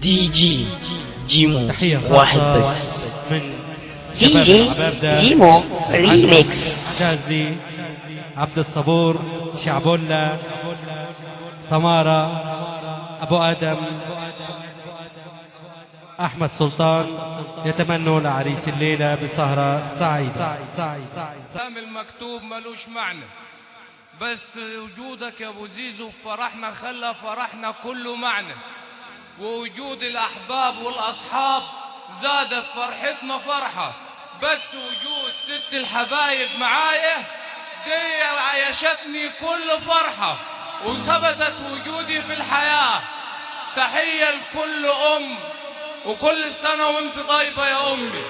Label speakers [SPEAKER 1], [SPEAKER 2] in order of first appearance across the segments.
[SPEAKER 1] دي جي جيمو
[SPEAKER 2] تحية
[SPEAKER 1] واحد
[SPEAKER 2] خاصة
[SPEAKER 1] بس
[SPEAKER 2] من
[SPEAKER 1] دي جي جيمو ريميكس.
[SPEAKER 2] شاذلي، عبد الصبور، شعبولة، سمارة، أبو آدم، أحمد سلطان، يتمنوا لعريس الليلة بسهرة سعيدة.
[SPEAKER 3] الكلام المكتوب ملوش معنى، بس وجودك يا ابو زيزو في فرحنا خلى فرحنا كله معنى، ووجود الاحباب والاصحاب زادت فرحتنا فرحة، بس وجود ست الحبايب معايا دي عيشتني كل فرحة وثبتت وجودي في الحياة. تحية لكل ام وكل سنة وانت طيبة يا امي.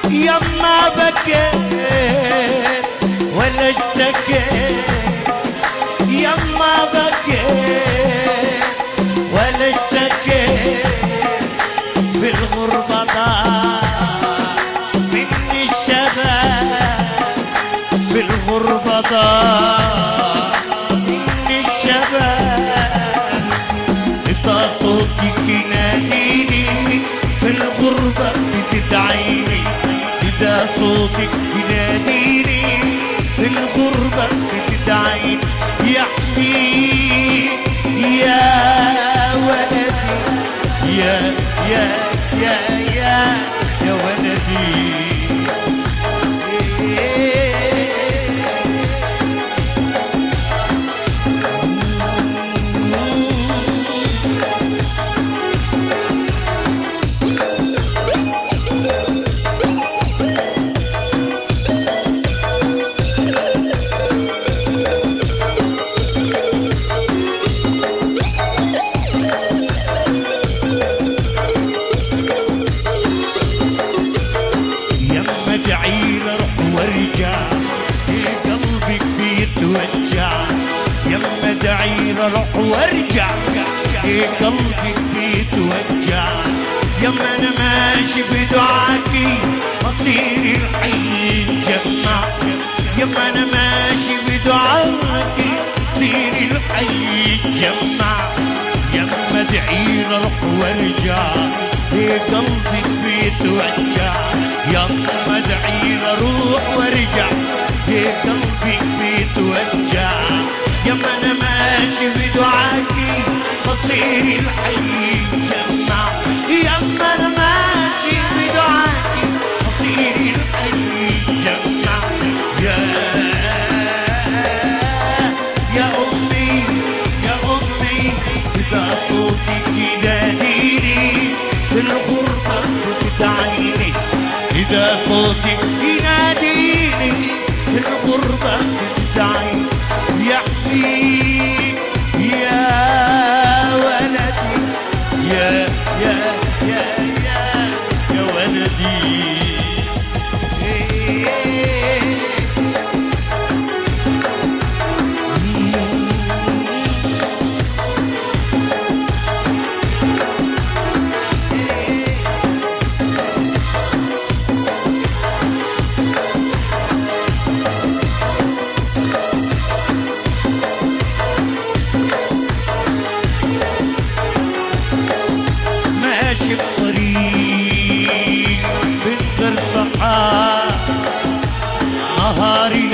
[SPEAKER 4] يما بكيت ولا اشتكيت، يما بكيت ولا اشتكيت، في الغربة ضاع مني الشباب، في الغربة ضاع مني الشباب. إذا صوتك يناديني في الغربة بتدعيني، إذا صوتك يناديني في الغربة بتدعيني، يا حبيبي يا ولدي يا يا يا يا يا ولدي. يما دعير اروح وارجع، قلبك بيتوجع. يما انا ماشي بدعاكي مصير الحي يتجمع، يما انا ماشي بدعاكي مصير الحي يتجمع. يما دعير اروح وارجع، قلبك بيتوجع. يما دعير اروح وارجع، قلبك بيتوجع. يما انا ماشي بدعاكي مصير الحي يتجمع، يما انا ماشي بدعاكي مصير الحي يتجمع. يا امي يا امي، اذا صوتك يناديني في الغربة بتدعيني، إذا صوتك يناديني في الغربة بتدعيني، يا حبيبي يا ولدي يا يا يا يا يا ولدي.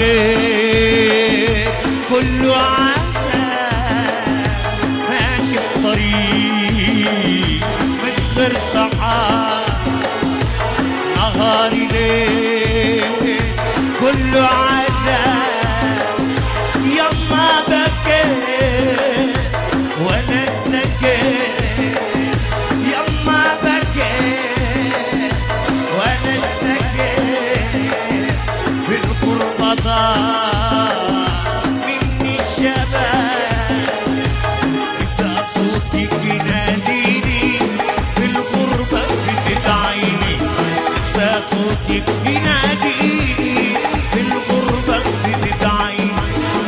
[SPEAKER 4] ليل كله عسل ماشي بطريق من غير سحاب نهاري ليل كله عذاب يما بكيت وانا اتكيت يما بكيت وانا اشتكيت بالغربة ضاع مني الشباب انت صوتك يناديني بالغربة بتدعيني انت صوتك يناديني بالغربة بتدعيني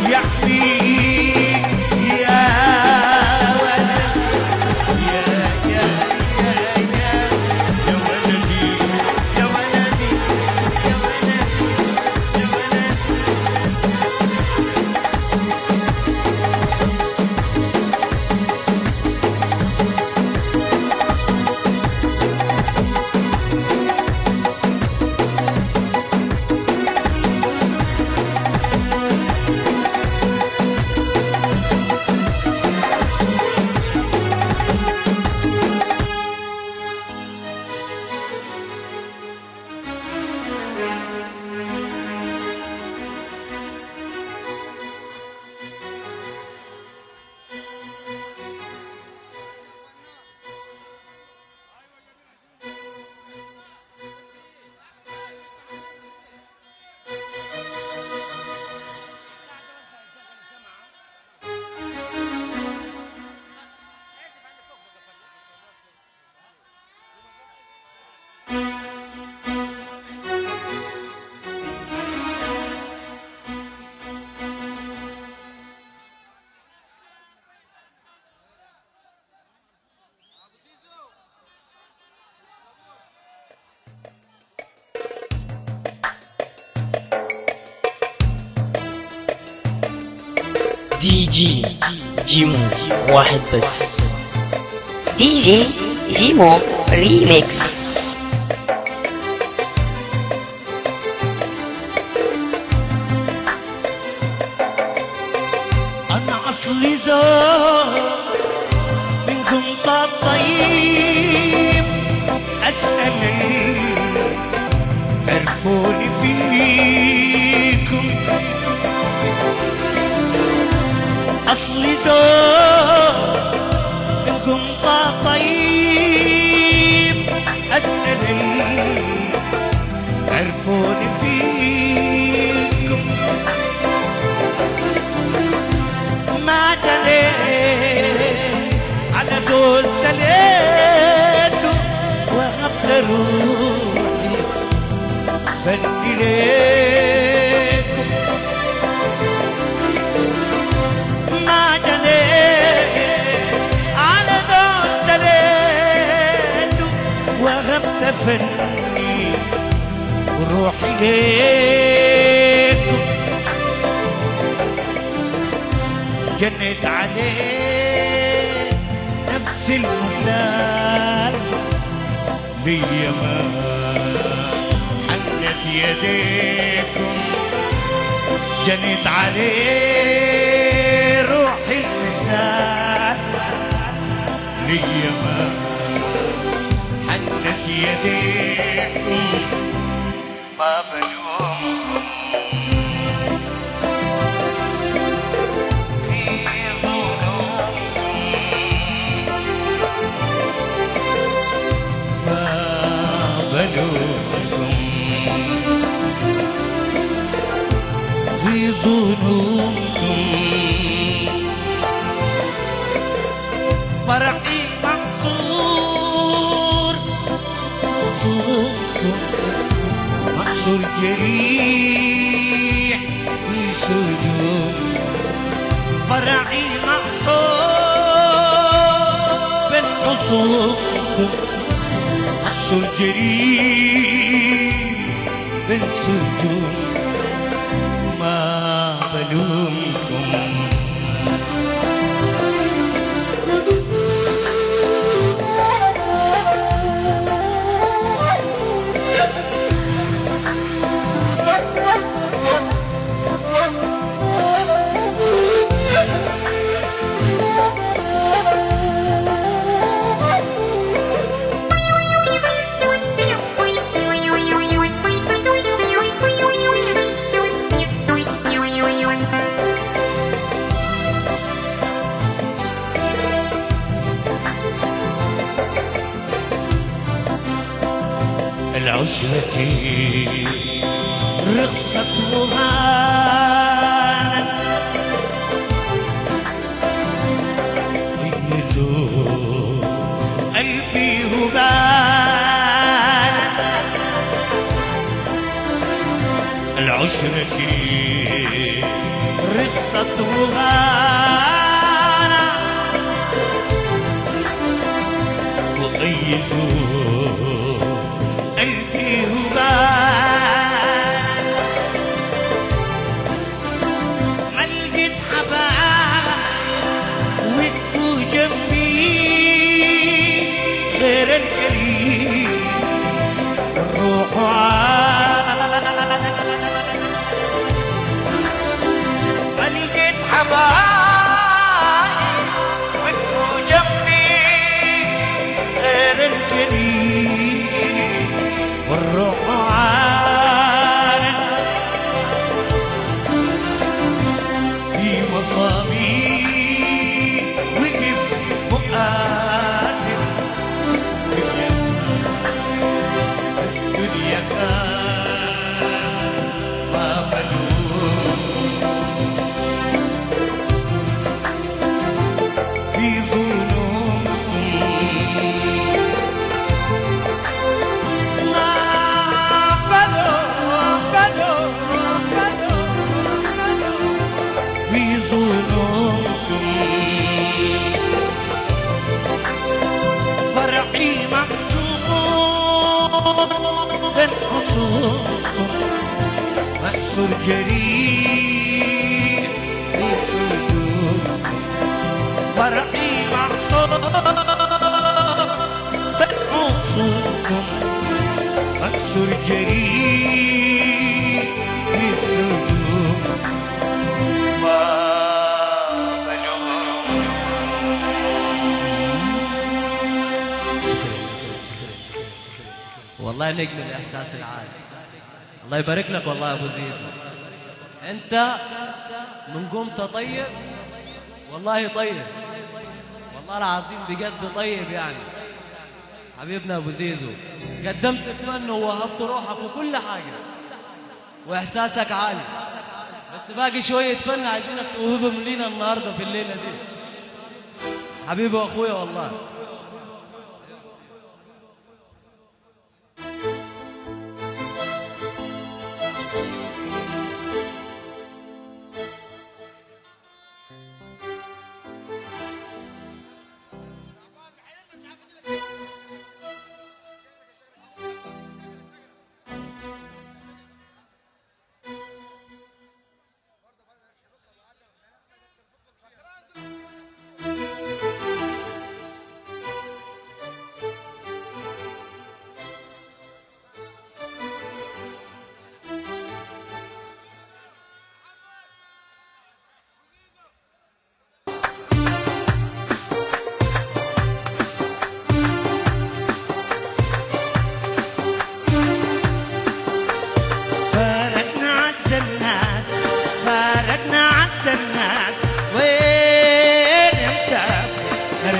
[SPEAKER 4] يا حبيبي يا ولد يا ولدي يا ولدي يا ولدي يا ولدي
[SPEAKER 1] دي جي جيمو واحد بس. دي جي جيمو ريميكس.
[SPEAKER 4] أنا أصلي زار منكم طيب أسأل عرفوني فيكم أصلي زار منكم طيب أسأل عرفوني فيكم ما جنيت على طول سليته وهبت روحي فني ليكم ما جنيت على طول سليته وهبت فني وروحي ليكم جنت عليه نفس المثال ليا ما حنت يديكم جنت عليه روح المثال ليا ما حنت يديكم ما بلومكم في ظنونكم فرحي مقصور صوتكم مقصور جريح في سجون فرحي مقصور بين حصونكم مقصور جريح بين سجون ما بلومكم العشرة رخصت وهانت قيدوا قلبي وبانت العشرة رخصت وهانت وقيدوا قلبي وبان ما لقيت حبايب وقفوا جنبي غير القريب الروح ما لقيت حبايب وقفوا جنبي غير القريب والروح عارف في مصابي وقف مؤثر الدنيا ما بلوم في ظلمكم في ظلمكم فرحي مقتول خصومكم مأسور جريح في صدوركم فرحي مقتول خصومكم مأسور جريح في صدوركم
[SPEAKER 5] والله نجم الإحساس العالي. الله يبارك لك والله يا أبو زيزو، أنت من قمت طيب والله طيب، والله العظيم بجد طيب يعني. حبيبنا أبو زيزو قدمت فن ووهبت روحك وكل حاجة وإحساسك عالي، بس باقي شوية فن عايزينك توهبهم لينا النهاردة في الليلة دي. حبيبي وأخويا والله.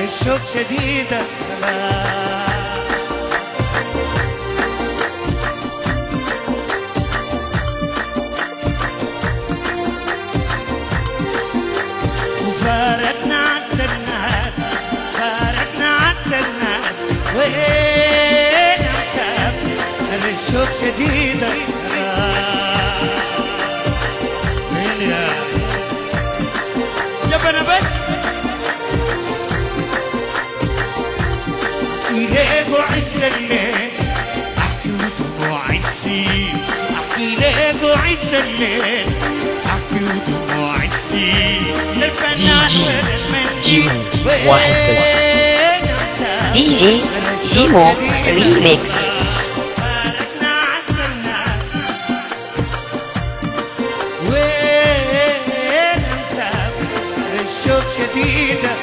[SPEAKER 4] الشوق شديدة وفارقنا عالسنات فارقنا عالسنات وين مسافر الشوق شديدة وين يا جبنا بس ليه وعد الليل احكي ودموع تسيل احكي ليه وعد الليل احكي ودموع تسيل للفنان
[SPEAKER 1] جيمو واحد بس. دي جي جيمو ريميكس.
[SPEAKER 4] فارقنا عالسنات وين مسافر الشوق شديدة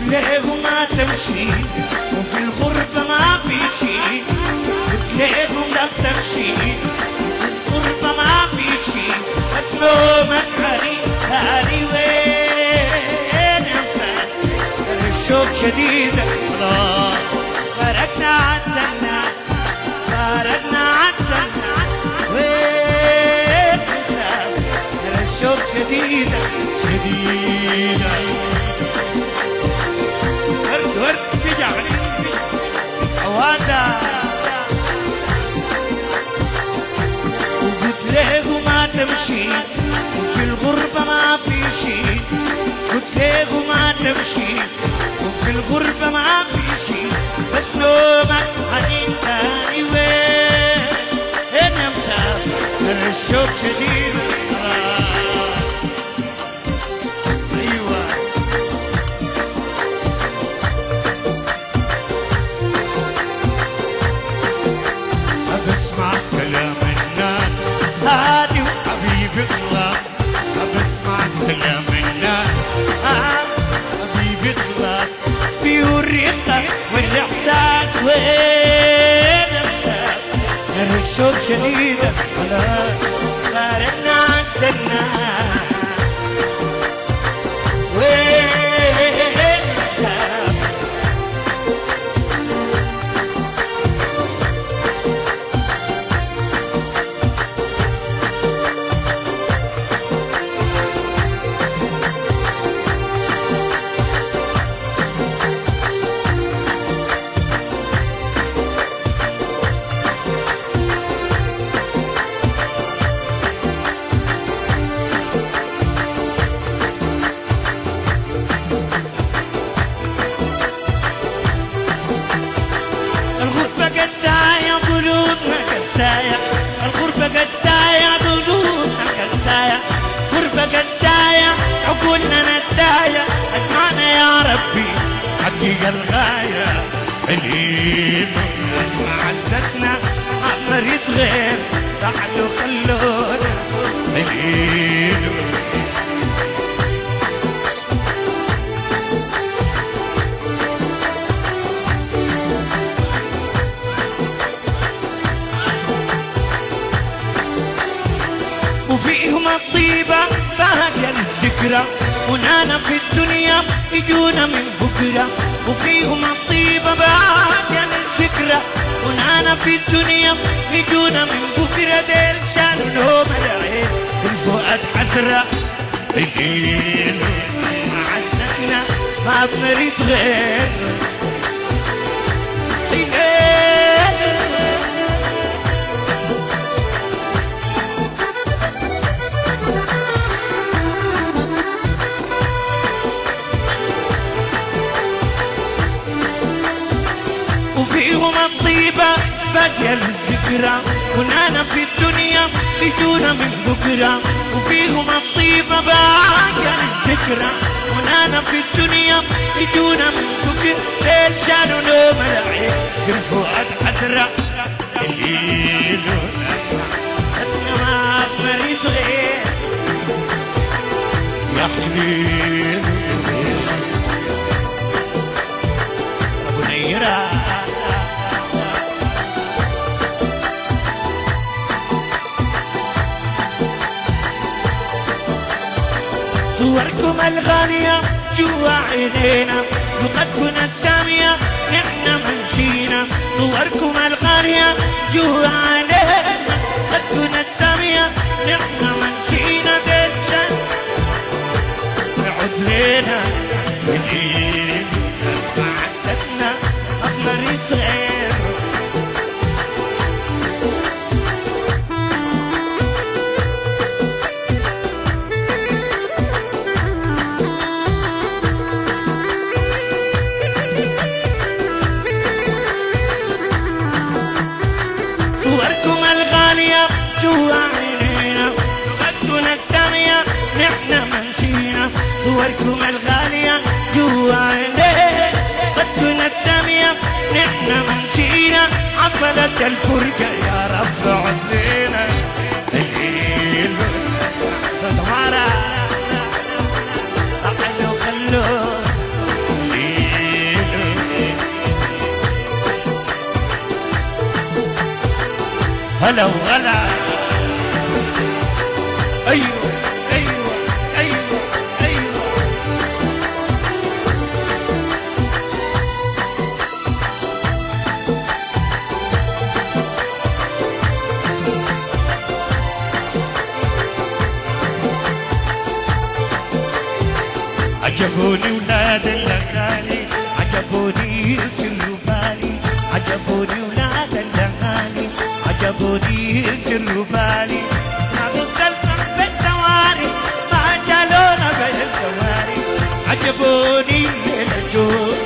[SPEAKER 4] ليه ما تمشي وفي الغربة ما في شي ليه ما تمشي وفي الغربة ما في شي نومك هاني وين يا مسافر الشوق شديدة خلاص فارقنا عالسنة وين مسافر الشوق شديدة ورد في جعلي عوادا وقلت له ما تمشي وفي الغربة ما في شي قلت له ما تمشي وفي الغربة ما في شي بس نومك حنين تاني وين يا مسافر الشوق شديد أيوة أبسمع كلام الناس هادي وحبيبي غلا أبسمع كلام الناس حبيبي غلا فيه الرقة والإحساس وين مسافر الشوق شديدة خلاص فارقنا عن سنة وين مسافر الغربة قد سايع قلوبنا قد سايع الغربة قد سايع قلوبنا قد سايع غربة قد سايع عقولنا نتايع اجمعنا يا ربي حقيقة الغاية الإيد معزتنا مريض غير تعالوا خلونا الإيد وفيهم الطيبة باقية الذكرى ونانا في الدنيا يجونا من بكرة وفيهم الطيبة باقية الذكرى ونانا في الدنيا يجونا من بكرة ديل شانوا نوم العين الفؤاد حسرة الليل معزتنا ما بنريد غير وفيهم الطيبة باقية الذكرى ونانا في الدنيا يجونا من بكرة وفيهم الطيبة باقية الذكرى ونانا في الدنيا يجونا من بكرة ليل شانوا نوم العين في الفؤاد حسرة الليل أتنا ما بنريد غير يا حبيبي أبو نيرة صوركم الغالية جوا عينينا لغتنا السامية نحن منسينا صوركم الغالية جوا عينينا لغتنا السامية نحن منسينا دلشان نعود لينا الإيد معدتنا أبنريد غير صوركم الغالية جوا عينينا لغتنا السامية نحن منسينا صوركم الغالية جوا عينينا لغتنا السامية نحن منسينا عفلت الفرقة يا رب عدينا الليل تسمعنا أحلو خلو هلا وغلا أيوه عجبوني ولاد الاغاني عجبوني سر بالي عجبوني ولاد الاغاني عجبوني سر بالي ما بوصلنا بالدواري ما شالونا بالدواري عجبوني الليل الجود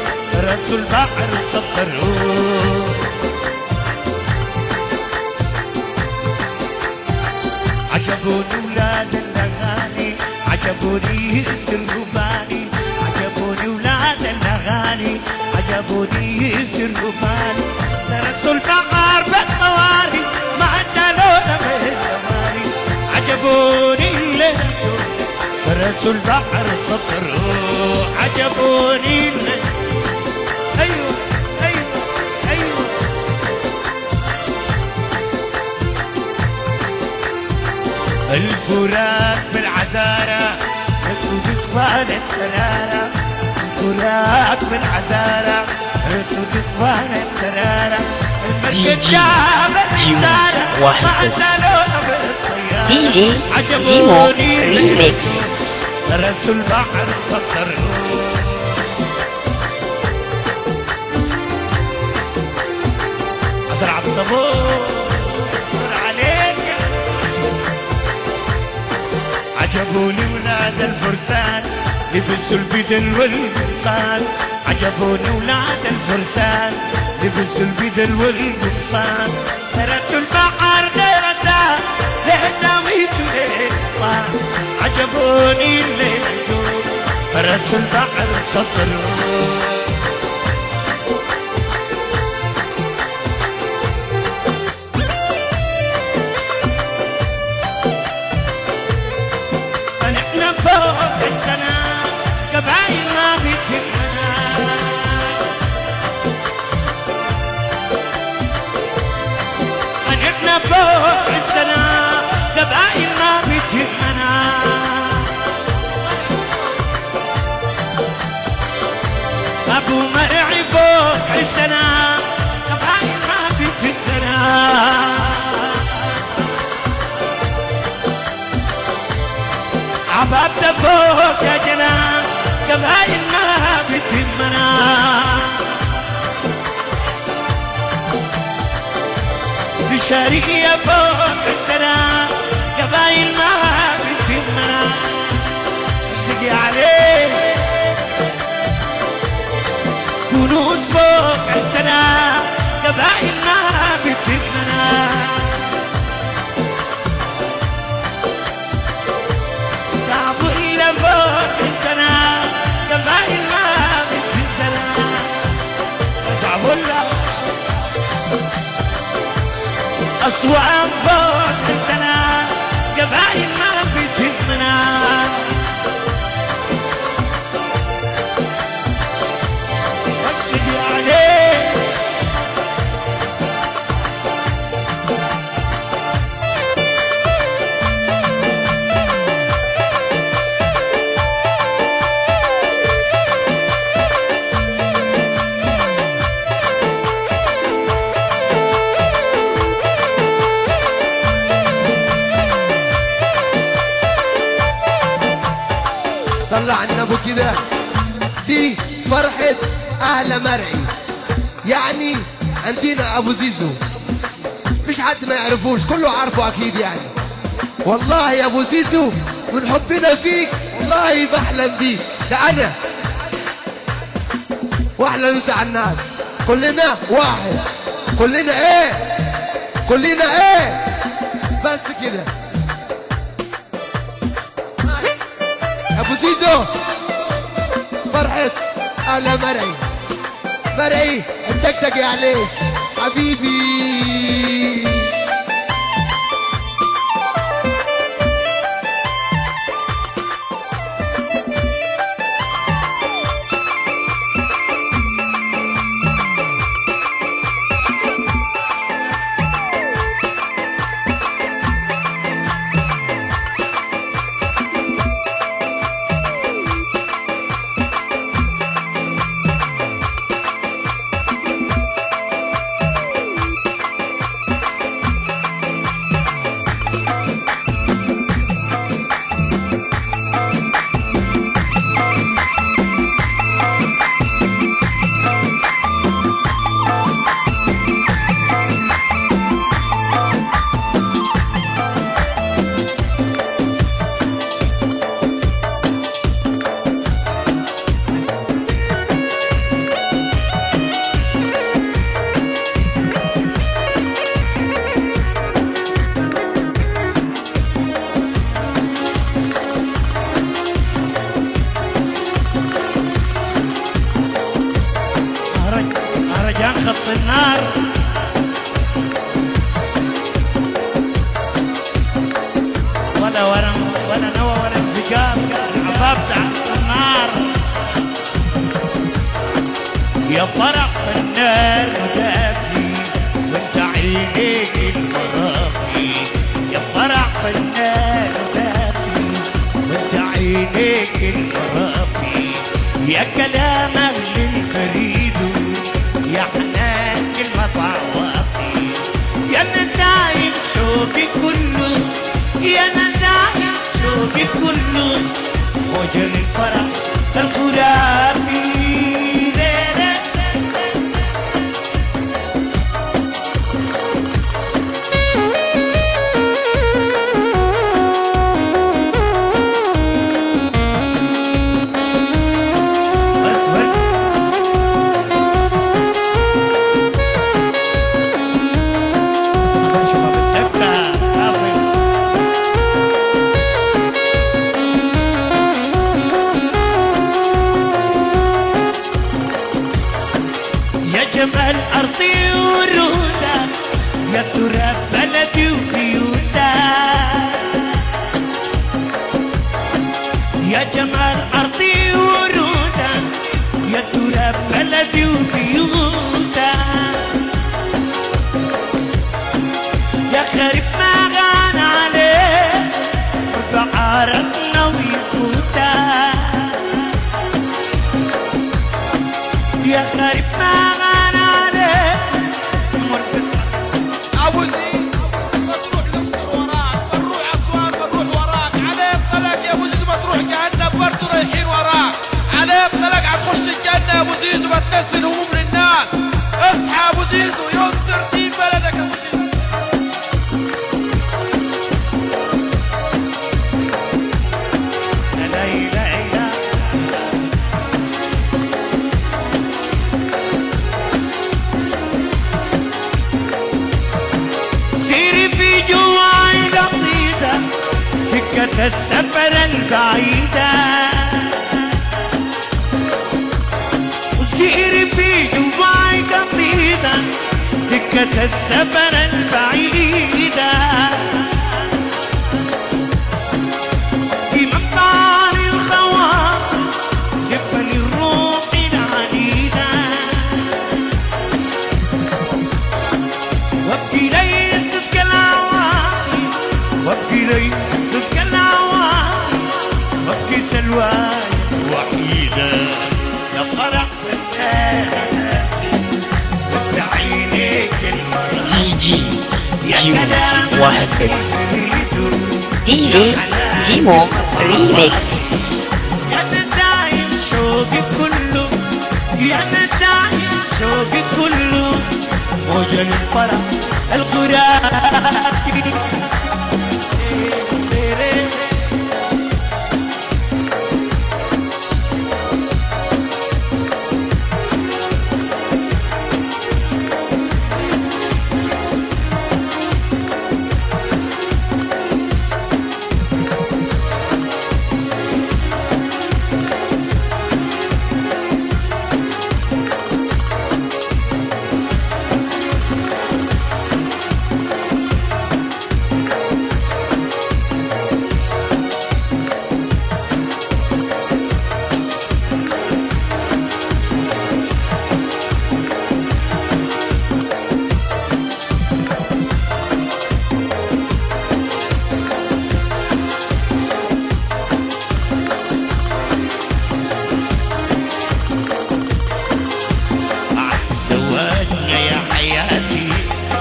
[SPEAKER 4] رسوا البحر سطروه عجبوني ولاد الاغاني عجبوني سر بالي عجبوني ولاد الاغاني عجبوني سر بالي درسوا البحر بالطواري ما شالونا بالدواري عجبوني الليل درسوا البحر سطروه عجبوني الليل ايوه ايوه ايوه الفراق بالعذارة انتو اخوان السرارة الفراق بالعذارة انتو اخوان السرارة المسجد جاب العذارة ما زالونا بالطيارة
[SPEAKER 1] دي جي جيمو ريميكس
[SPEAKER 4] درسوا البحر فطروه عزر عبد الصبور عليك عجبوني ولاد الفرسان لبسوا البدل والقمصان عجبوني ولاد الفرسان لبسوا البدل والقمصان تركوا البحر غير ذا لهجاويت وليطان عجبوني الليل الجود رسوا البحر سطروه فوق السنة قبايل ما بتهمنا نحن فوق السنة قبايل ما بتهمنا أبو مرعي فوق السنة قبايل ما بتهمنا عبابنا فوق يا جنان قبايل ما بتهمنا بشارية فوق السنة قبايل ما بتهمنا تجي عليش كنوز فوق السنة قبايل ما بتهمنا فوق السنة قبايل ما بتهمنا تعبولا أسوان فوق السنة قبايل ما بتهمنا وقتي عليش
[SPEAKER 6] صلى على النبي كده. دي فرحة أهل مرعي، يعني عندنا أبو زيزو مفيش حد ما يعرفوش، كله عارفه أكيد يعني. والله يا أبو زيزو من حبنا فيك والله بحلم بيك، ده أنا وأحلى مسا على الناس. كلنا واحد، كلنا إيه؟ كلنا إيه؟ بس كده أبو زيزو. فرحة أهل مرعي، مرعي الدقدق يا عليش حبيبي.
[SPEAKER 4] خط النار ولا ورم ولا نوى ولا انفجار العباب تحت النار يا فرح فنان ودافي وانت عينيك المرافي يا فرح فنان ودافي وانت عينيك المرافي يا كلام اهل البريد يا حنان كلمة عواطي يا نتايم شوقي كله يا نتايم شوقي كله وجه الفرح الخرافي جمال أرضي ورودة يا تراب بلدي وبيوتها يا جمال أرضي ورودة يا تراب بلدي وبيوتها يا خريف ما غان عليه ربع عرقنا ويفوتها يا خريف ما
[SPEAKER 3] ابو زيد بتروح الاقصر وراك بنروح اسوان بنروح وراك على طلق يا ابو زيد بتروح جهنم برضه رايحين وراك على طلق هتخش الجنه يا ابو زيد وبتنسي الهموم للناس اصحى يا ابو زيد وينصر دين بلدك يا ابو زيد
[SPEAKER 4] سكة السفر البعيدة وسيري في دبي قصيدة سكة السفر البعيدة في مطار الخواطر جبل الروح العنيدة وابكي ليل صدق العوالي وابكي ليل وابكي سلواي وحيدة يا فرح بالآن وانت عينيك المرأة يا كلام
[SPEAKER 1] واحد بس دي جي جيمو ريميكس
[SPEAKER 4] يا نتايم شوقي كله يا نتايم شوقي كله موجة الفرح الخرافي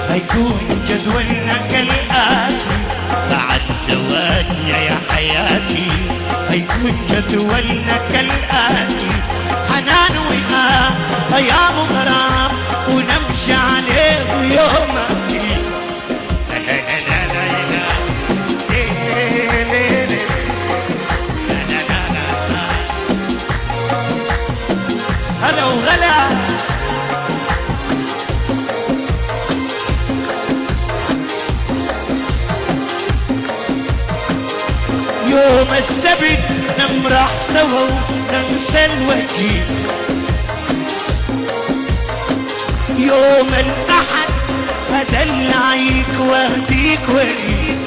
[SPEAKER 4] هيكون جدولنا كالآتي بعد زواجنا يا حياتي هيكون جدولنا كالآتي حنان وإيهام أيام غرام ونمشي عليه يوم هلا وغلا يوم السبت نمرح سوا وننسى الوكيل يوم يوم الأحد أدلعيك واهديك وريك،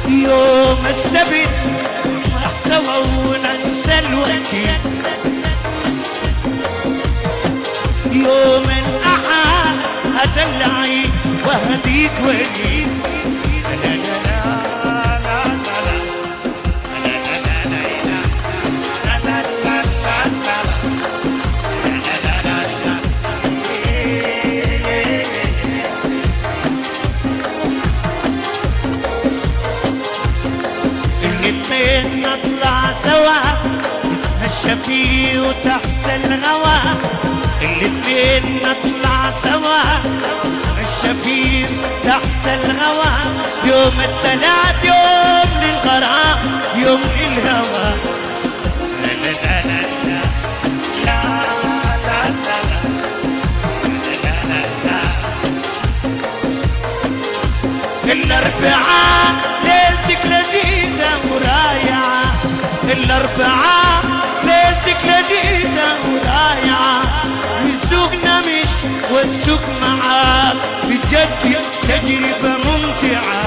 [SPEAKER 4] يوم السبت نفرح سوا وننسى الوكيل، يوم الأحد أدلعيك واهديك وريك. لا لا لا لا الاثنين نطلع سوا نتمشى فيه وتحت الغوا، الاثنين نطلع سوا نتمشى فيه تحت الغوا، يوم الثلاث يوم للغرام يوم للهوى. لا لا لا لا لا لا لا لا لا. الأربعاء ليلتك لذيذة ورايعة، الأربعاء ليلتك لذيذة ورايعة، وسوقنا مش وتسوق معاك بجد تجربة ممتعة.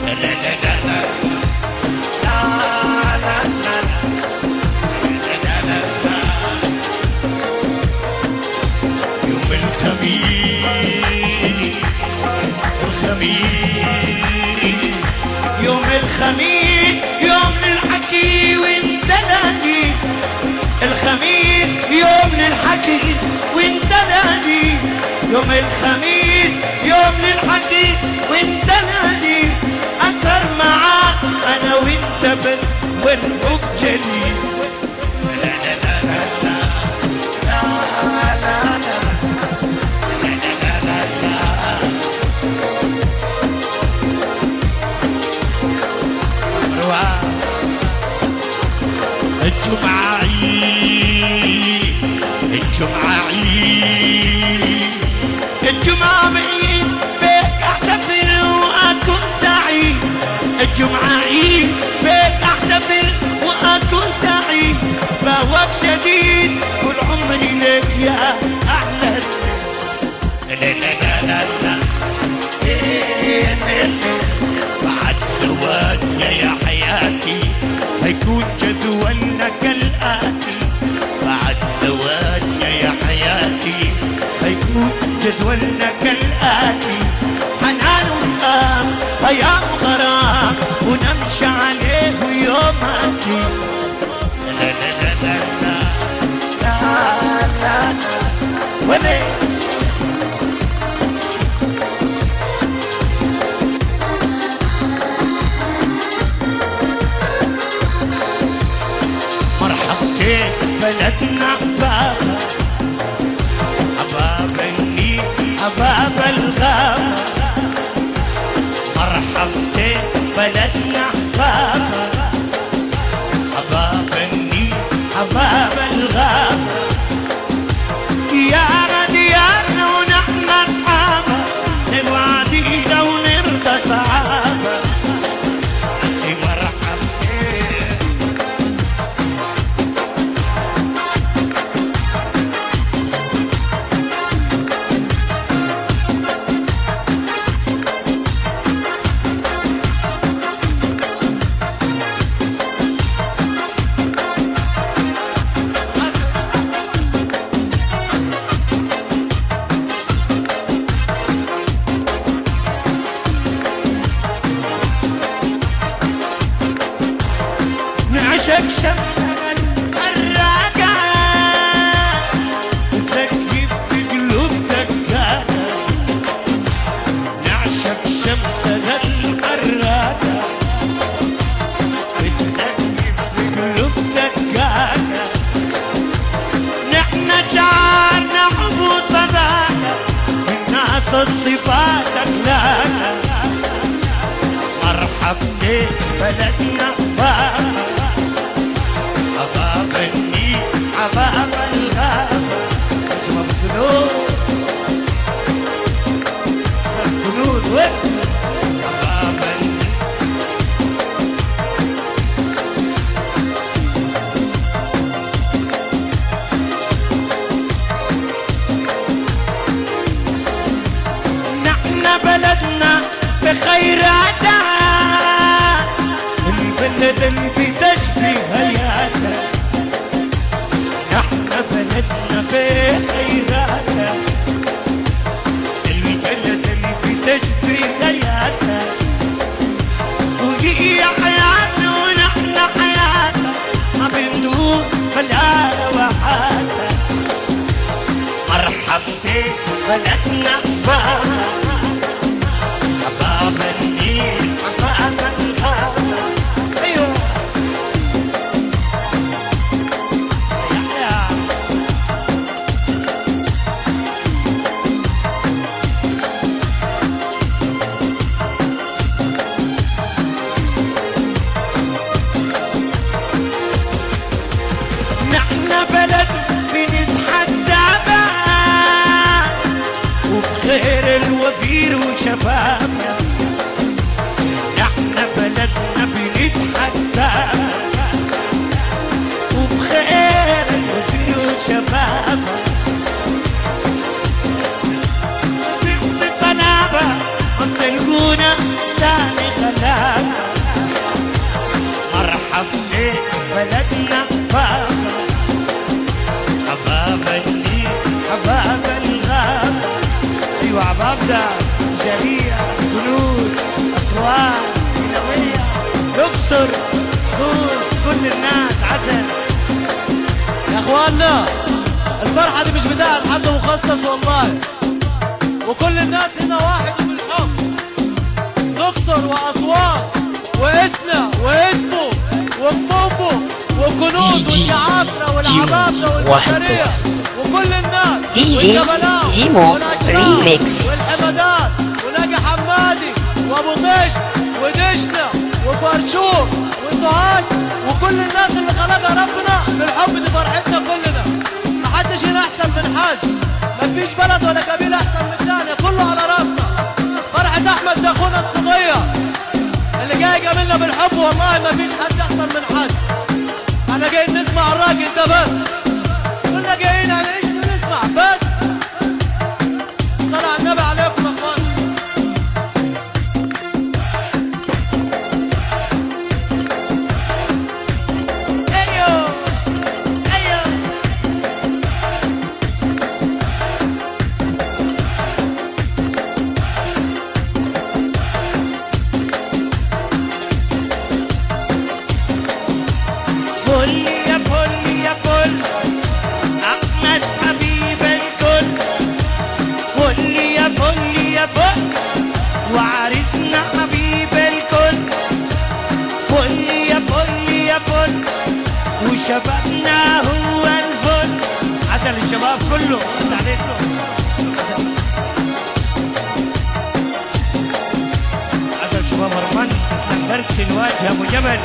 [SPEAKER 4] لا لا لا لا لا لا لا لا لا. يوم الخميس يوم الخميس يوم للحكي وانت نادي، الخميس يوم للحكي وانت نادي، يوم الخميس يوم للحكي وانت نادي، أسهر معاك أنا وانت بس والحب جليل. لا لا لا لا لا لا لا الجمعة عيد، الجمعة عيد، الجمعة عيد بيك احتفل واكون سعيد، الجمعة عيد بيك احتفل واكون سعيد، فهوك شديد كل عمري لك يا احلى. لا لا لا لا لا بعد زواجنا يا حياتي هيكون جدولنا كالآتي، بعد زواجنا يا حياتي هيكون جدولنا كالآتي، حنان وإيام أيام غرام ونمشي عليه يوماتي. لا لا لا لا لا لا لا ولا بلدنا حبابة حبابة النيل حبابة الغابة، مرحبتين بلدنا حبابة حبابة النيل حبابة الغابة، ديارنا ديارنا ونحن أصحابها، نوعدينا ونرضى صعابة. نعشق شمس الراقة تكيف في قلوب دقاقة، نعشق شمس الراقة تكيف في قلوب دقاقة، نحن شعارنا حب وصداقة الناس الصفات أخلاقة، مرحبتين بلدنا بابا حباب النيل حباب الغابة، اسمه الجنود الجنود حباب النيل. البلد اللي بتشبه هياتها، نحن بلدنا بخيراتها، البلد اللي بتشبه هياتها، وهي حياتنا ونحن حياتها، ما بندوق بلا وحاتها. مرحبتين بلدنا بابا، بابا النيل بابا الغابة. ايوه نحن بلد بنتحدى بعض وبخير الوفير وشبابنا، نحن بلدنا بنتحدى وبخير الوفير وشبابنا، بنت طلابة عم تلقونا تاني غلابة. مرحبتين بلدنا بابا، حباب النيل حباب الغابة. ايوه عبابدة، جريئة، جنود، اسوان، قنوية، الاقصر، كل الناس عسل.
[SPEAKER 5] يا اخواننا الفرحة دي مش بتاعت حد مخصص والله، وكل الناس هنا واحد بالحب. الاقصر واسوان واسنا وادفو وبومبو وكنوز واليعافرة والعبابرة والبشرية وكل الناس والجبلات
[SPEAKER 1] جيمو
[SPEAKER 5] والأشراف
[SPEAKER 1] ريميكس
[SPEAKER 5] والحمدات وناجي حمادي وابو طشت ودشنا وفرشوق وسوهاج وكل الناس اللي خلقها ربنا بالحب. دي فرحتنا كلنا، محدش هنا احسن من حد، مفيش بلد ولا قبيلة احسن من الثانية، كله على راسنا. فرحة احمد ده اخونا الصغير اللي جاي قابلنا بالحب، والله مفيش حد احسن من حد. احنا جايين نسمع الراجل ده بس، كلنا جايين هنعيش ونسمع بس. صلى على النبي عليكم يا اخوان.
[SPEAKER 4] ايوه ايوه فل يا فل يا فل، احمد حبيب الكل. فل يا فل يا فل، وعريسنا حبيب الكل. فل يا فل يا فل، وشبابنا هو الفل. عسل الشباب كله عليكم. عسل شباب هرمان، تسلم درس الواجهه ابو جبل.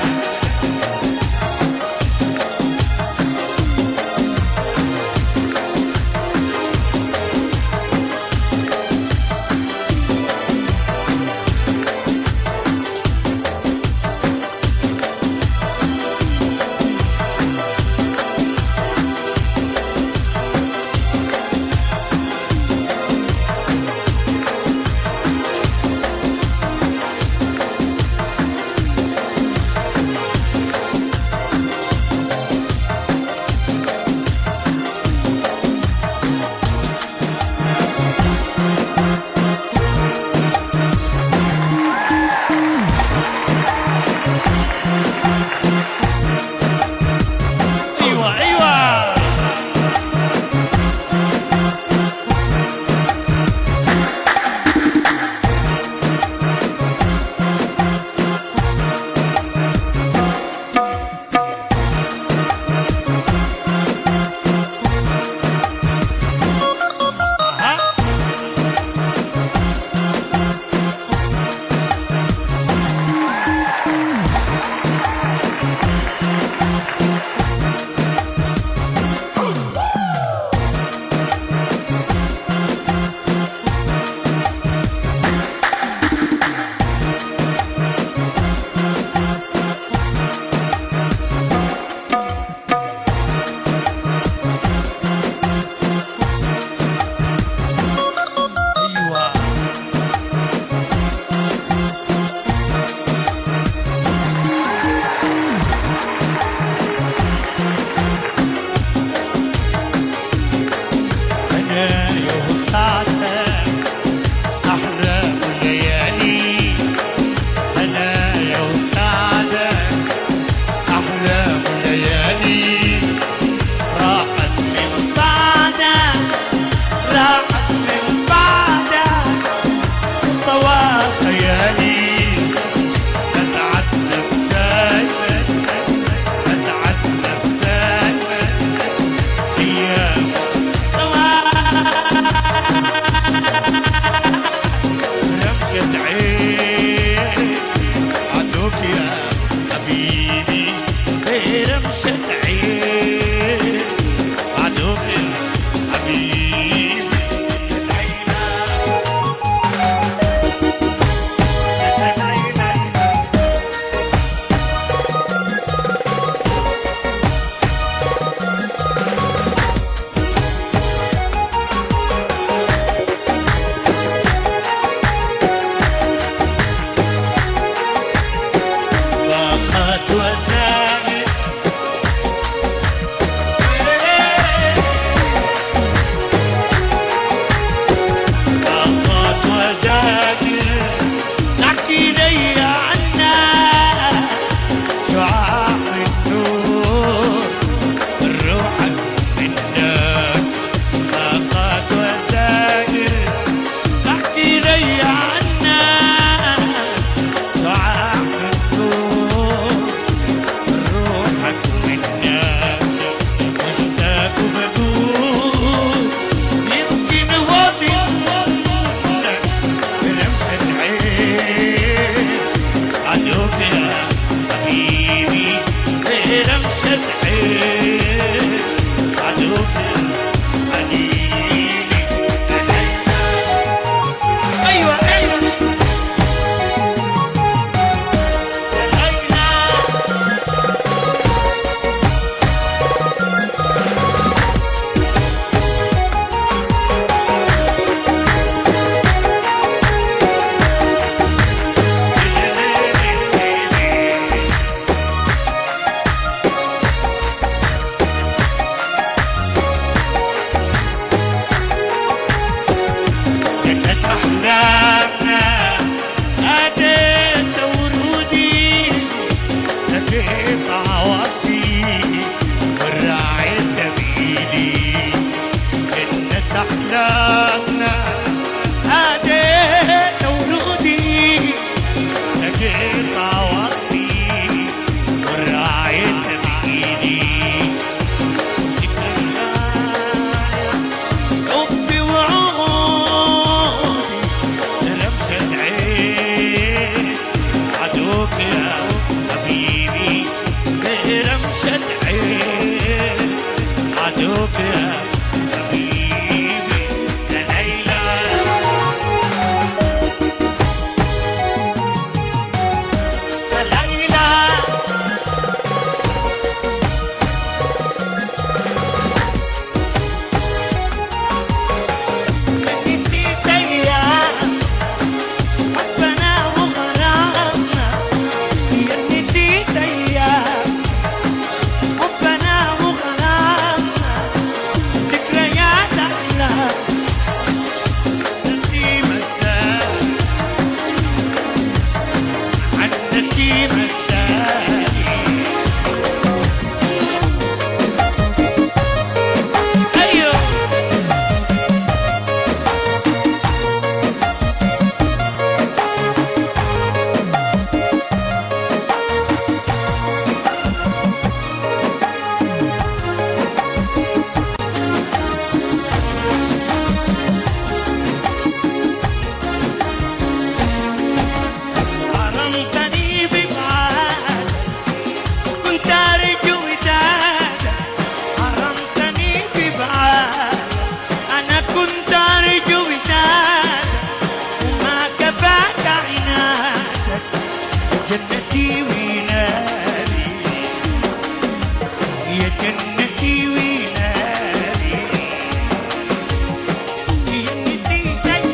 [SPEAKER 4] برمشة عين عدوك الحبيب ضاقت وزاهد ضاقت وزاهد تحكي لي عنا شعاع النور روحك منك ضاقت وزاهد تحكي لي عنا شعاع النور روحك منك مشتاق وبدور يمكن واصل بلمسة عين عدوك يا حبيبي بلمسة عين عدوك يا حبيبي ايوه ايوه كانت أحلامنا أتيت ورودي لقيت عواطفي والرعيت بإيدي كانت أحلامنا أتيت ورودي لقيت عواطفي والرعيت بإيدي حبي وعودي لمسة عين عدوك يا حبيبي بلمسة عين عدوك يا حبيبي يا ليلى يا ليلى انتي سيئة حبنا وغرامنا يا انتي سيئة حبنا وغرامنا ذكريات احلى نسيم الثاني عن نسيم الثاني ايوه حرمتني ببعادك كنت أرجو ودادك حرمتني ببعادك أنا كنت أرجو ودادك وما كفاك عنادك جنتي وناري يا جنتي وناري يا نسيتك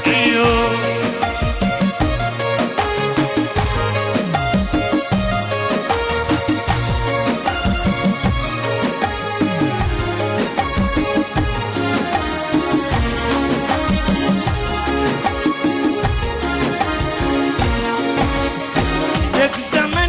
[SPEAKER 4] ايوه لك زمن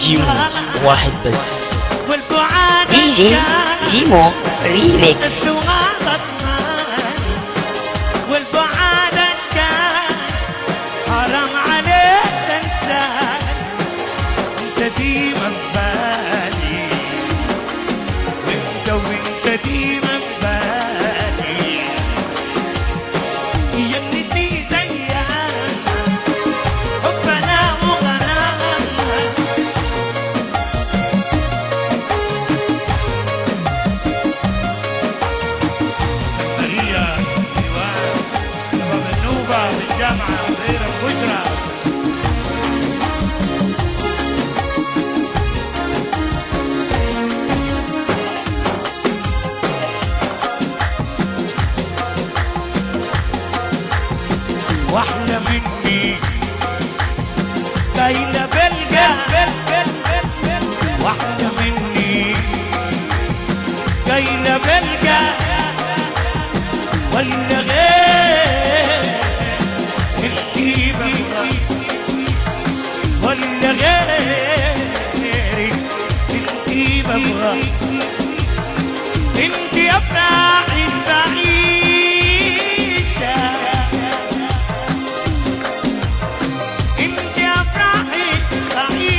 [SPEAKER 1] جيمو واحد بس.
[SPEAKER 4] والبعاد
[SPEAKER 1] دي جي جيمو ريميكس.
[SPEAKER 4] السواد والبعاد اشكال حرام عليك تنساني انت ديما ببالي وانت ديما ببالي يمنتني زيها حبنا وغناها ماريا ديوان شباب النوبة بالجامعة غير البشرى واحلى مني كاينة بالقلب واحلى مني كاينة بالقلب ولا غير انتي بغى ولا غيري انتي بغى انتي افراح بعيشة انتي افراح بعيشة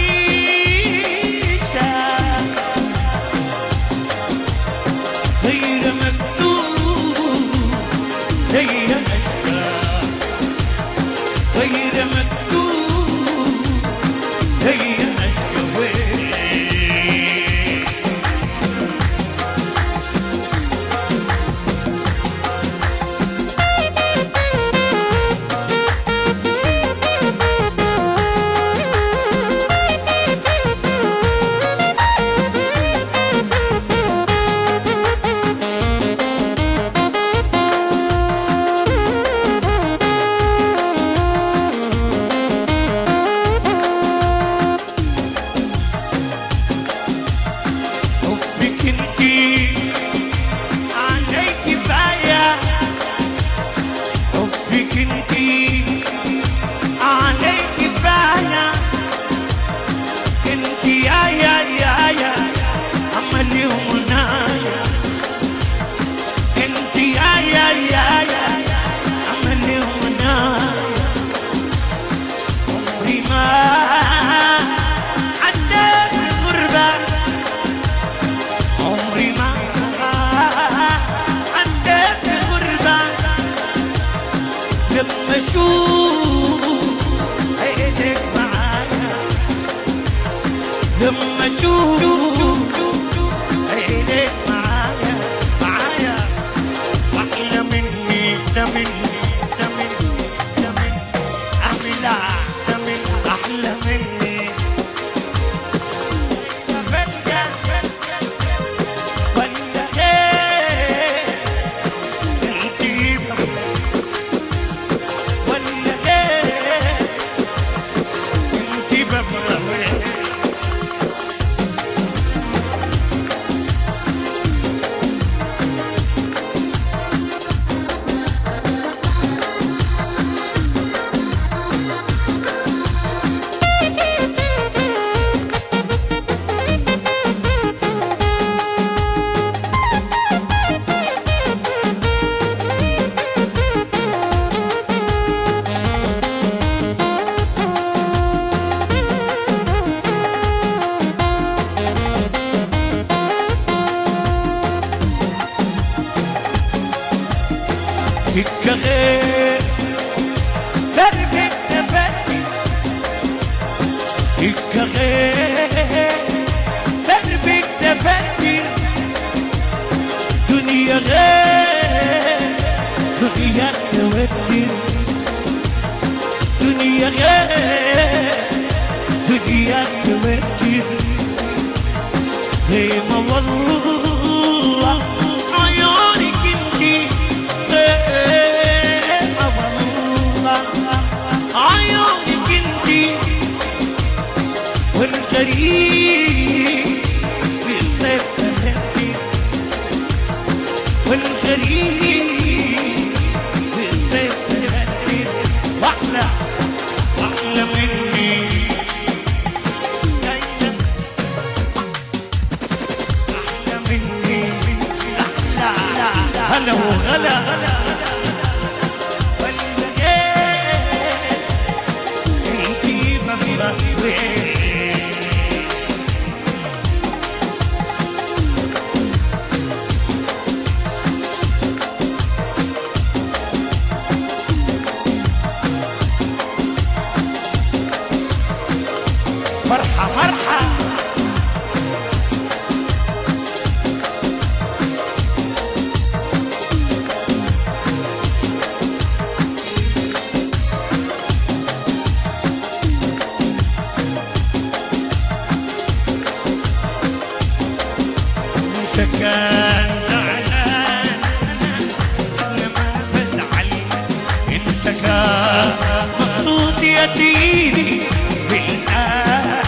[SPEAKER 4] غير مكتوب هي أشكال غير مكتوب هي أشكال حبك انتي عليك كفاية حبك انتي عليك كفاية انتي يا عملي ومنايا انتي يا عملي ومنايا عمري ما عديت الغربة عمري ما عديت الغربة لما اشوف عينك معايا لما اشوف عينك معايا احلى مني ده مني اعملها ده مني احلى مني ولا غير انتي ولا غير انتي ببغى فيك غير دربك تفتي فيك غير دربك تفتي دنيا غير دنيا تودي دنيا غير دنيا تودي هي ما والله عيونك انتي عيونك انتي والغريب بالصيف تهدي والغريب بالصيف تهدي واحلى مني هلا وغلا انتي بفرح فرحة فرحة انت كان زعلان انا ما بزعل انت كان مبسوط يا سيدي بالآن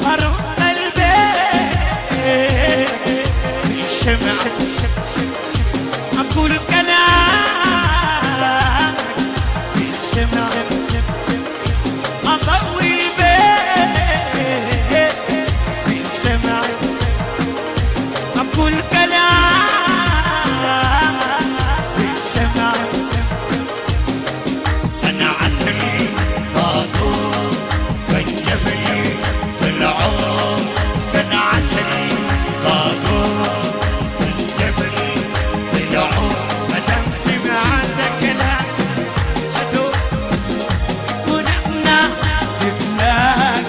[SPEAKER 4] أروح البيت بالشمع أقول كلام بالسمع أضوي البيت بالسمع أقول كلام بالسمع أنا عسلي باطول بنجبلي بالعمر كان عسلي باطول بنجبلي بالعمر مدام سمعت كلام هدوء ونحنا جبناك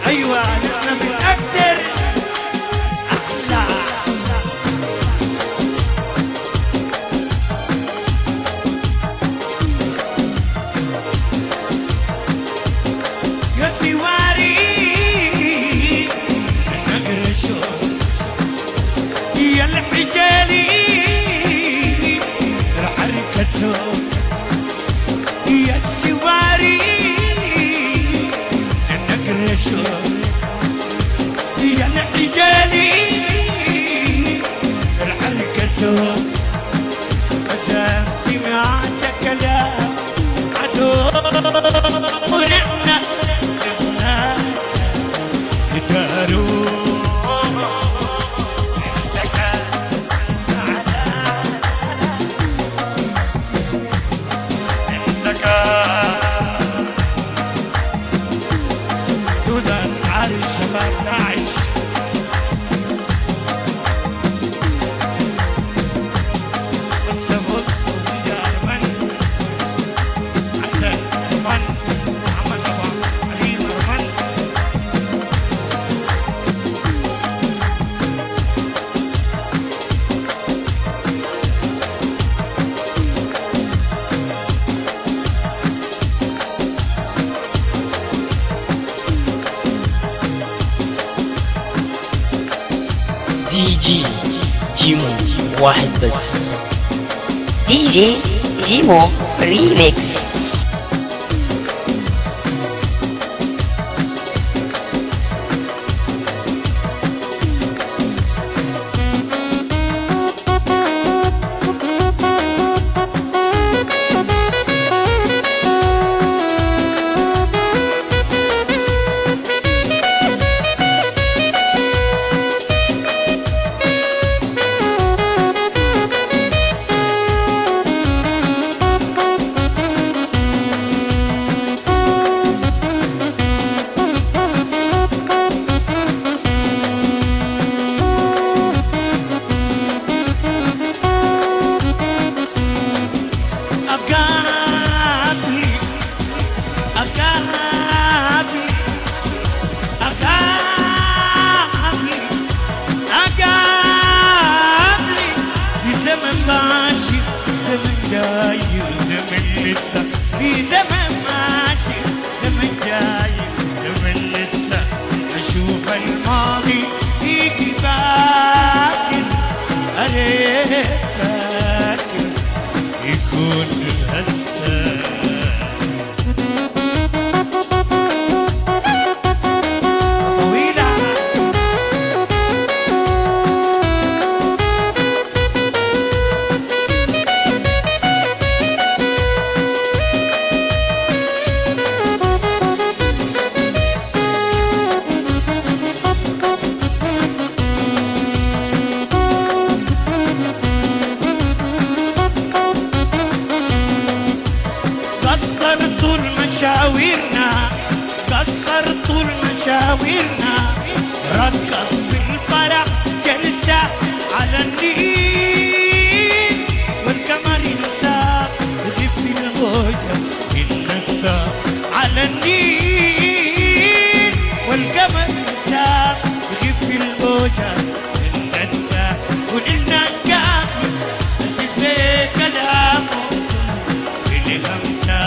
[SPEAKER 4] ايوه نحن بنقدر احلى يا سواري نقرشو يا الحجالي رح اركزو يا سواري نقرشو يا الحجالي رح اركزو مدام سمعت كلام عدو ونحن يدارو دون العرش ما تعيش والسموت وجار من عسل من محمد أبو علي مرمن
[SPEAKER 1] دي جي جيمو واحد بس. دي جي جيمو ريميكس. فاكر يكون هسه
[SPEAKER 4] مشاويرنا كسر طول مشاويرنا ركب بالفرح جلسة على النيل والقمر ينسى يغيب الموجة ينسى على النيل والقمر ينسى يغيب الموجة ينسى ولنا نقابل نجيب كلامه بالهمسة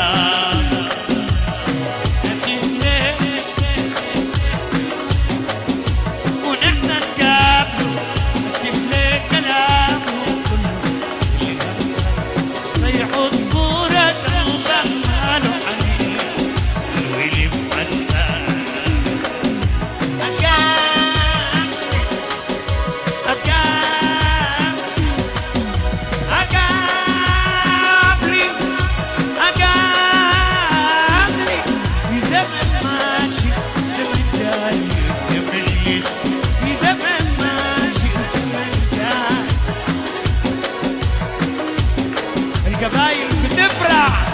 [SPEAKER 4] القبايل بتفرح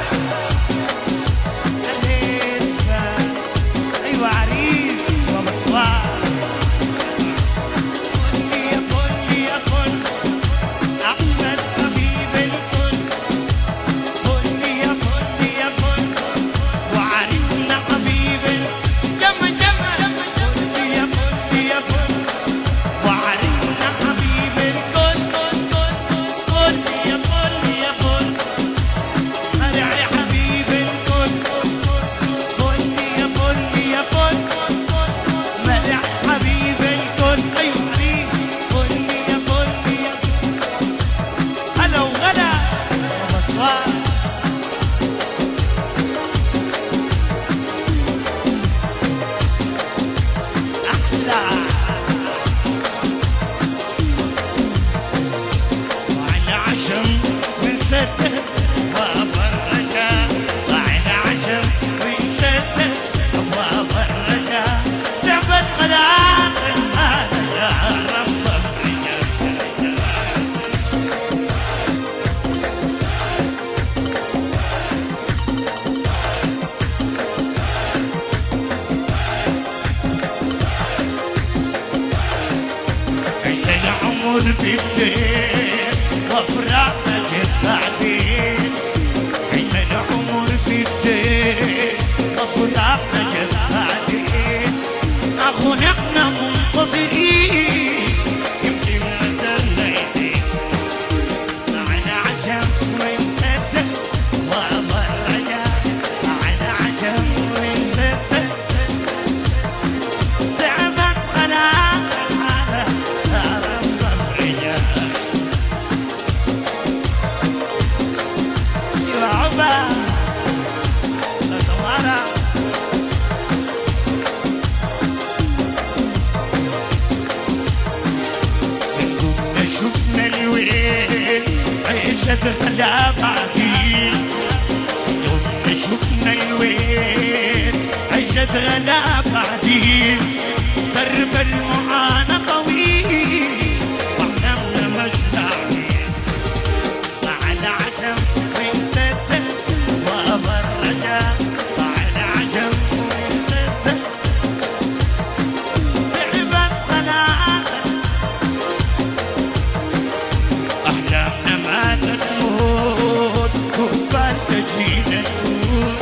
[SPEAKER 4] ايوه عريس ومطوع فل يا فل يا فل احمد حبيب الكل فل يا فل يا فل وعريسنا حبيب جمع جمع فل يا فل يا فل وعريسنا حبيب الكل فل يا فل يا فل مرع يا حبيب الكل فل يا فل يا فل مرع حبيب الكل ايوه عليك فل يا فل يا هلا وغلا ومطوع احلى وعلى عشم ونسته ابواب الرجاء وعلى عشم ونسته ابواب الرجاء تعبت خلاق هذا يا رب الرجاء عشت العمر بالدين وافراحنا جت بعدين عشت العمر بالدين وافراحنا جت بعدين اخونا احنا منتظرين يمكن نقدرنا يديك معنا عشم ونسدد وابا الرجاء معنا عشم ونسدد زعمت خلاق هذا يا رب الرجال يا عبا تصورها كنا شفنا الويل عيشة غلا بعدين كنا شفنا الويل عيشة غلا بعدين درب المعاناة طويل واحنا مشتاقين معنا عشم ونسدد وابا الرجاء معنا عشم ونسدد تعبت خلاق احلامنا ما تموت وبال تجينا تموت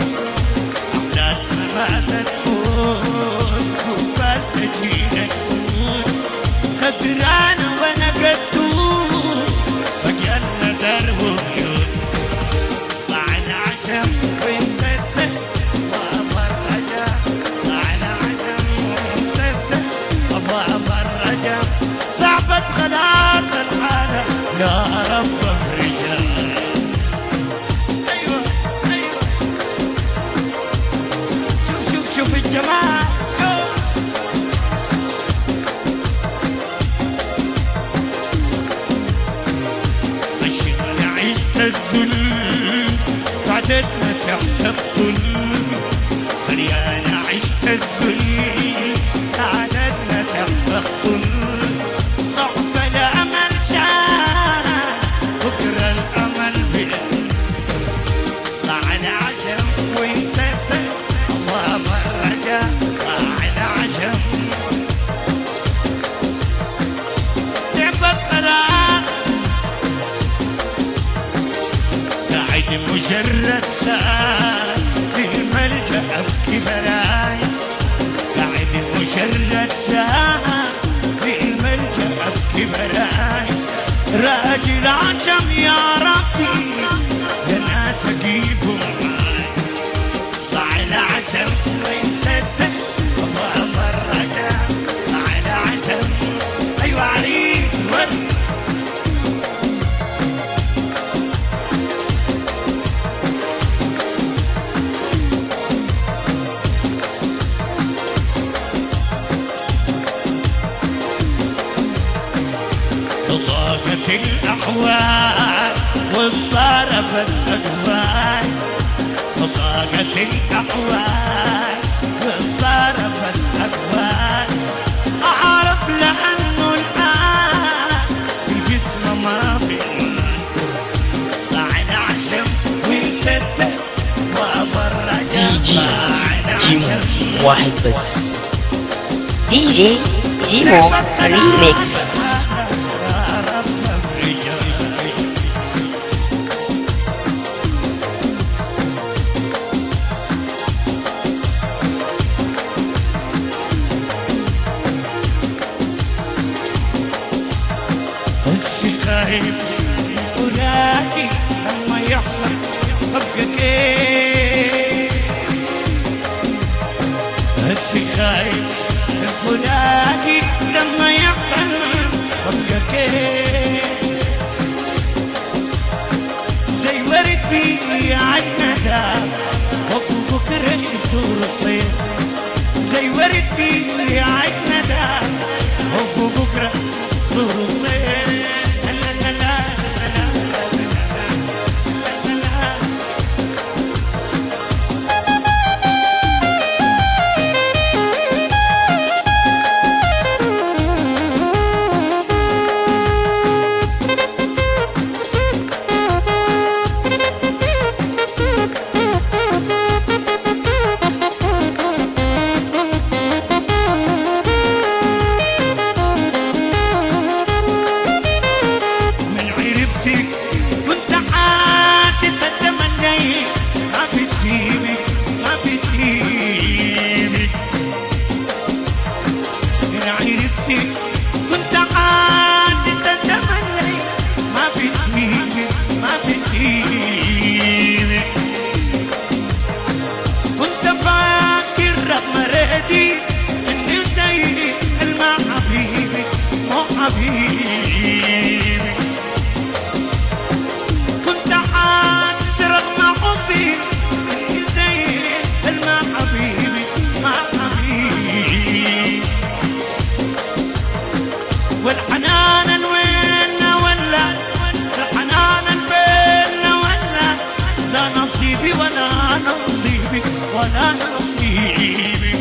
[SPEAKER 4] احلامنا ما تموت وبال تجينا تموت خدرانا وانا قدوس بقينا درب وبيوت معنا عشم ونسدد وابا الرجاء معنا عشم ونسدد وابا الرجاء صعبت خلاص الحالة يا رب الرجال ايوه ايوه شوف شوف شوف الجمال شوف عشنا عشت الذل قعدتنا تحت الظل مليانة عشت الذل قعدتنا تحت الظل صعب الأمل شان بكرة الأمل بلد معنا عشم ونسدد مجرد ساعات في الملجأ أبكي براي، قاعد مجرد ساعات في الملجأ أبكي براي، راجل عشم يا ربي يا ناس أجيبهم معاي، ضاع العشم وين سدد أبغى الرجاء، ضاع العشم أيوة عريس ورد. ضاقت الأحوال واضطربت الأجواء، ضاقت الأحوال واضطربت الأجواء، أعرف لأنه الآن الجسم ما في ضاع العشم وانسدد وأبى الرجاء، ضاع العشم
[SPEAKER 1] واحد بس. دي جي جيمو ريميكس.
[SPEAKER 4] خايف ولاقي لما يحصل ابقى كيف، هسي خايف ولاقي لما يحصل ابقى كيف، زي ورد في عالندى وابو بكره يزور الصيف، زي ورد في عالندى وابو بكره يزور الصيف. ولا نصيبي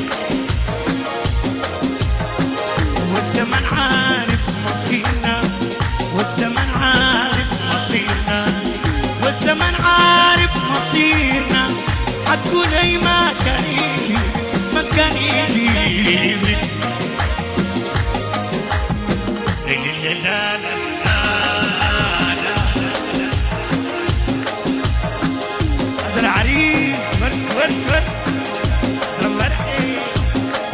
[SPEAKER 4] والزمن عارف مصيرنا، والزمن عارف مصيرنا، والزمن عارف مصيرنا، حتكون اي ما كان يجي ما كان يجيبي. لا لا لا هذا العريس ورد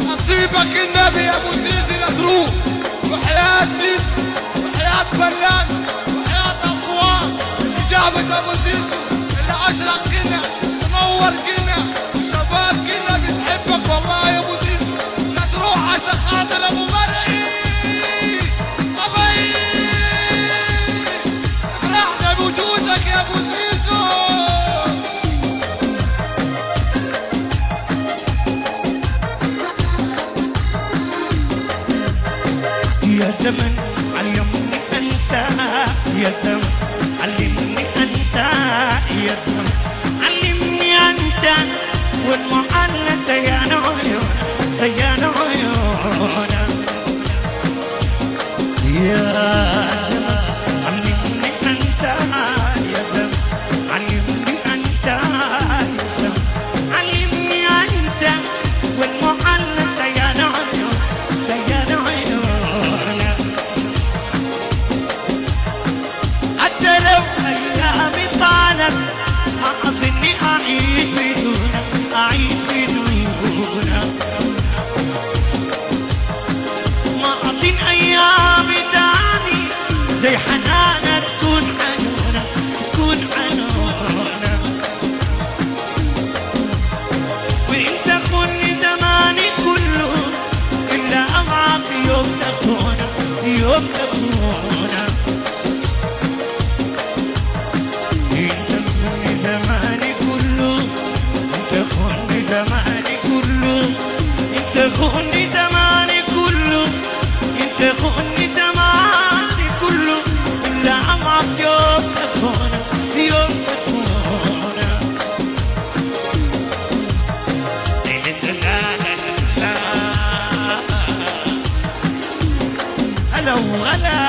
[SPEAKER 6] نصيبك النبي يا ابو زيزي لا تروح، وحياة زيزو وحياة بلان وحياة اسوان اللي جابت ابو زيزو اللي اشرق كنا منور كنا وشباب كنا بتحبك والله يا ابو زيزو، لا تروح عشان خاطر ابو مرعي ابي فرحنا بوجودك يا ابو زيزو.
[SPEAKER 4] يا زمن علمني انت، يا زمن علمني انت، يا زمن علمني انت، والمعلى زيان عيون زيان عيونا. يا زمن علمني انت، يا زمن علمني انت، يا زمن علمني انت، والمعلى زيان عيون زيان عيونا. حتى لو ايامي طالت ما يوم تكون انت تخوني زماني كله انت تخوني زماني كله انت تخوني زماني كله انت تخوني زماني كله الا معك يوم تكون يوم تكون هلا وغلا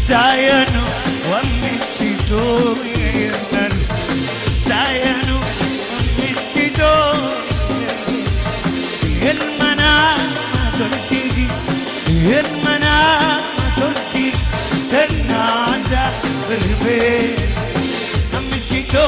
[SPEAKER 4] Sayano, wamitsito yernan. Sayano, wamitsito el mana tortigi, el mana tortigi, ternaza berbe, wamitsito.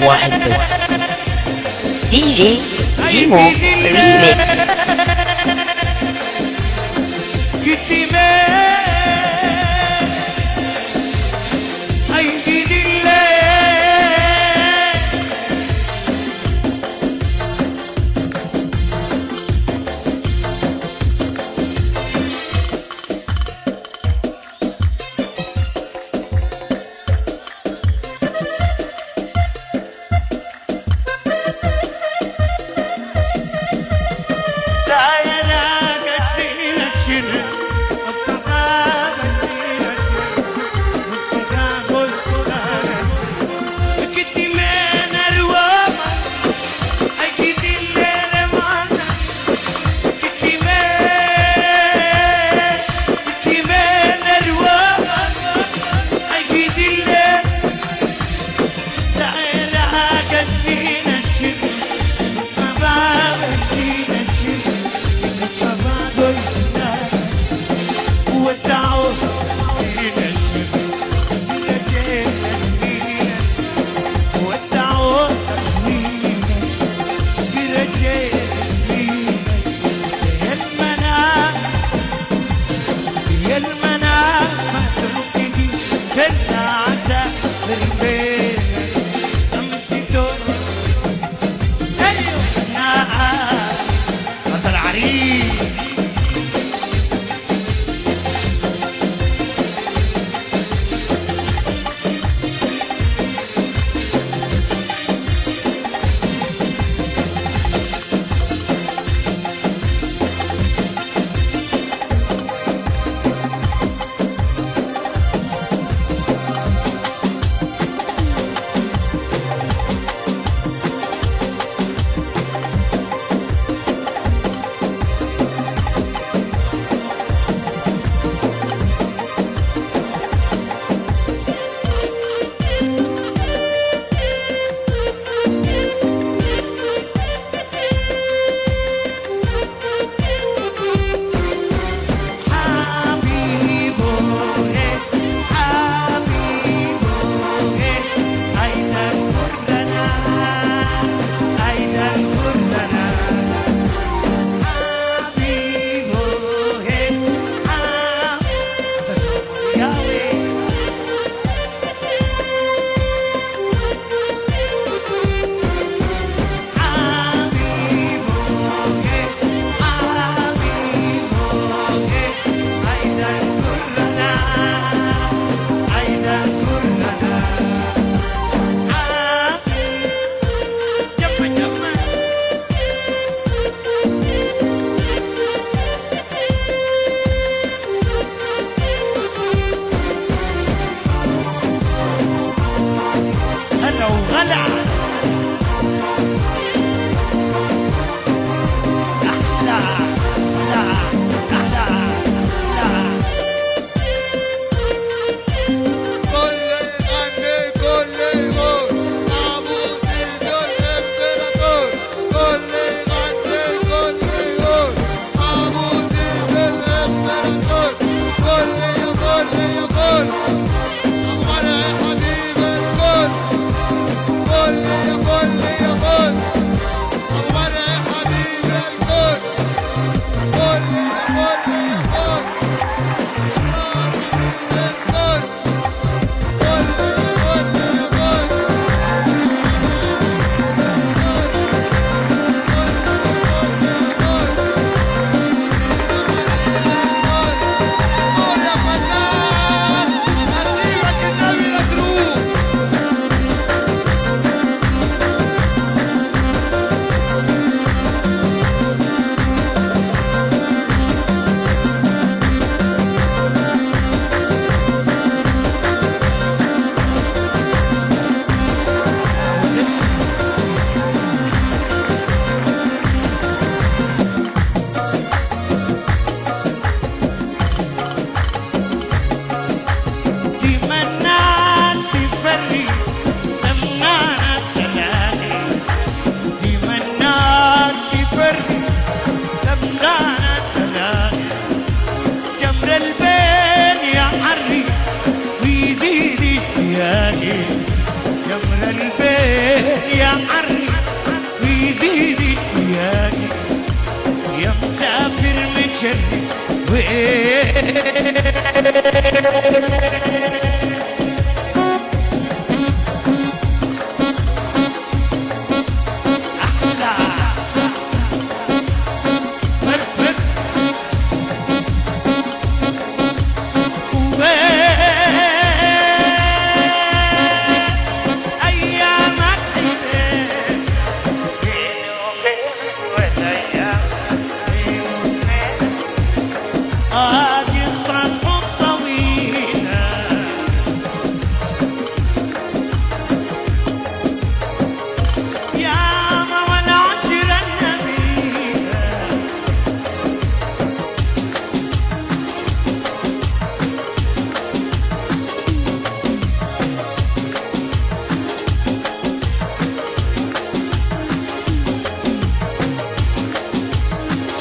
[SPEAKER 1] واحد بس دي جي جيمو ريميكس.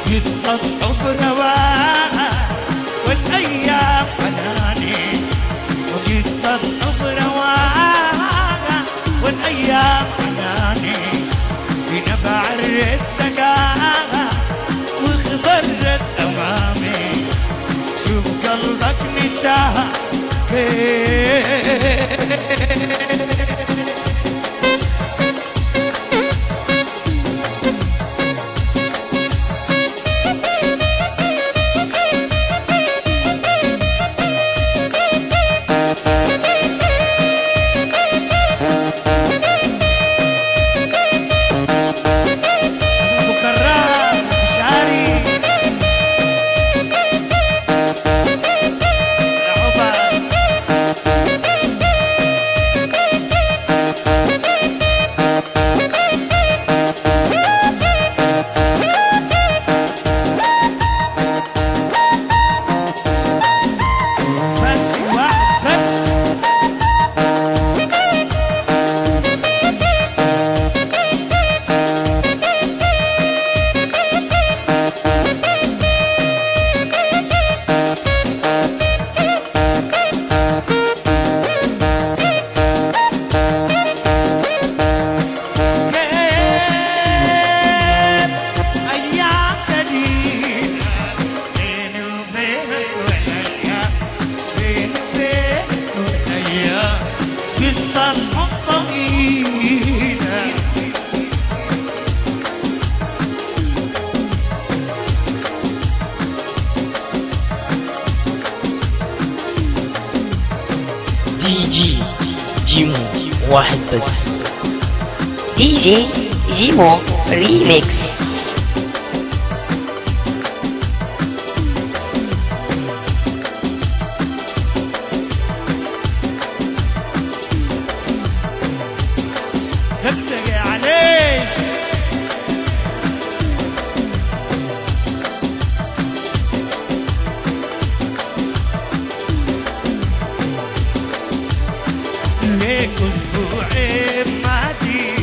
[SPEAKER 4] يتسطحوا برواها والايام حناني، ويتسطحوا برواها والايام حناني، بنبع الرد سقاها واخضرت امامي، شوف قلبك نساها
[SPEAKER 1] دي جيمو واحد بس. دي جي جيمو ريميكس.
[SPEAKER 4] تبتقي عليش ليك اسبوعين ما جي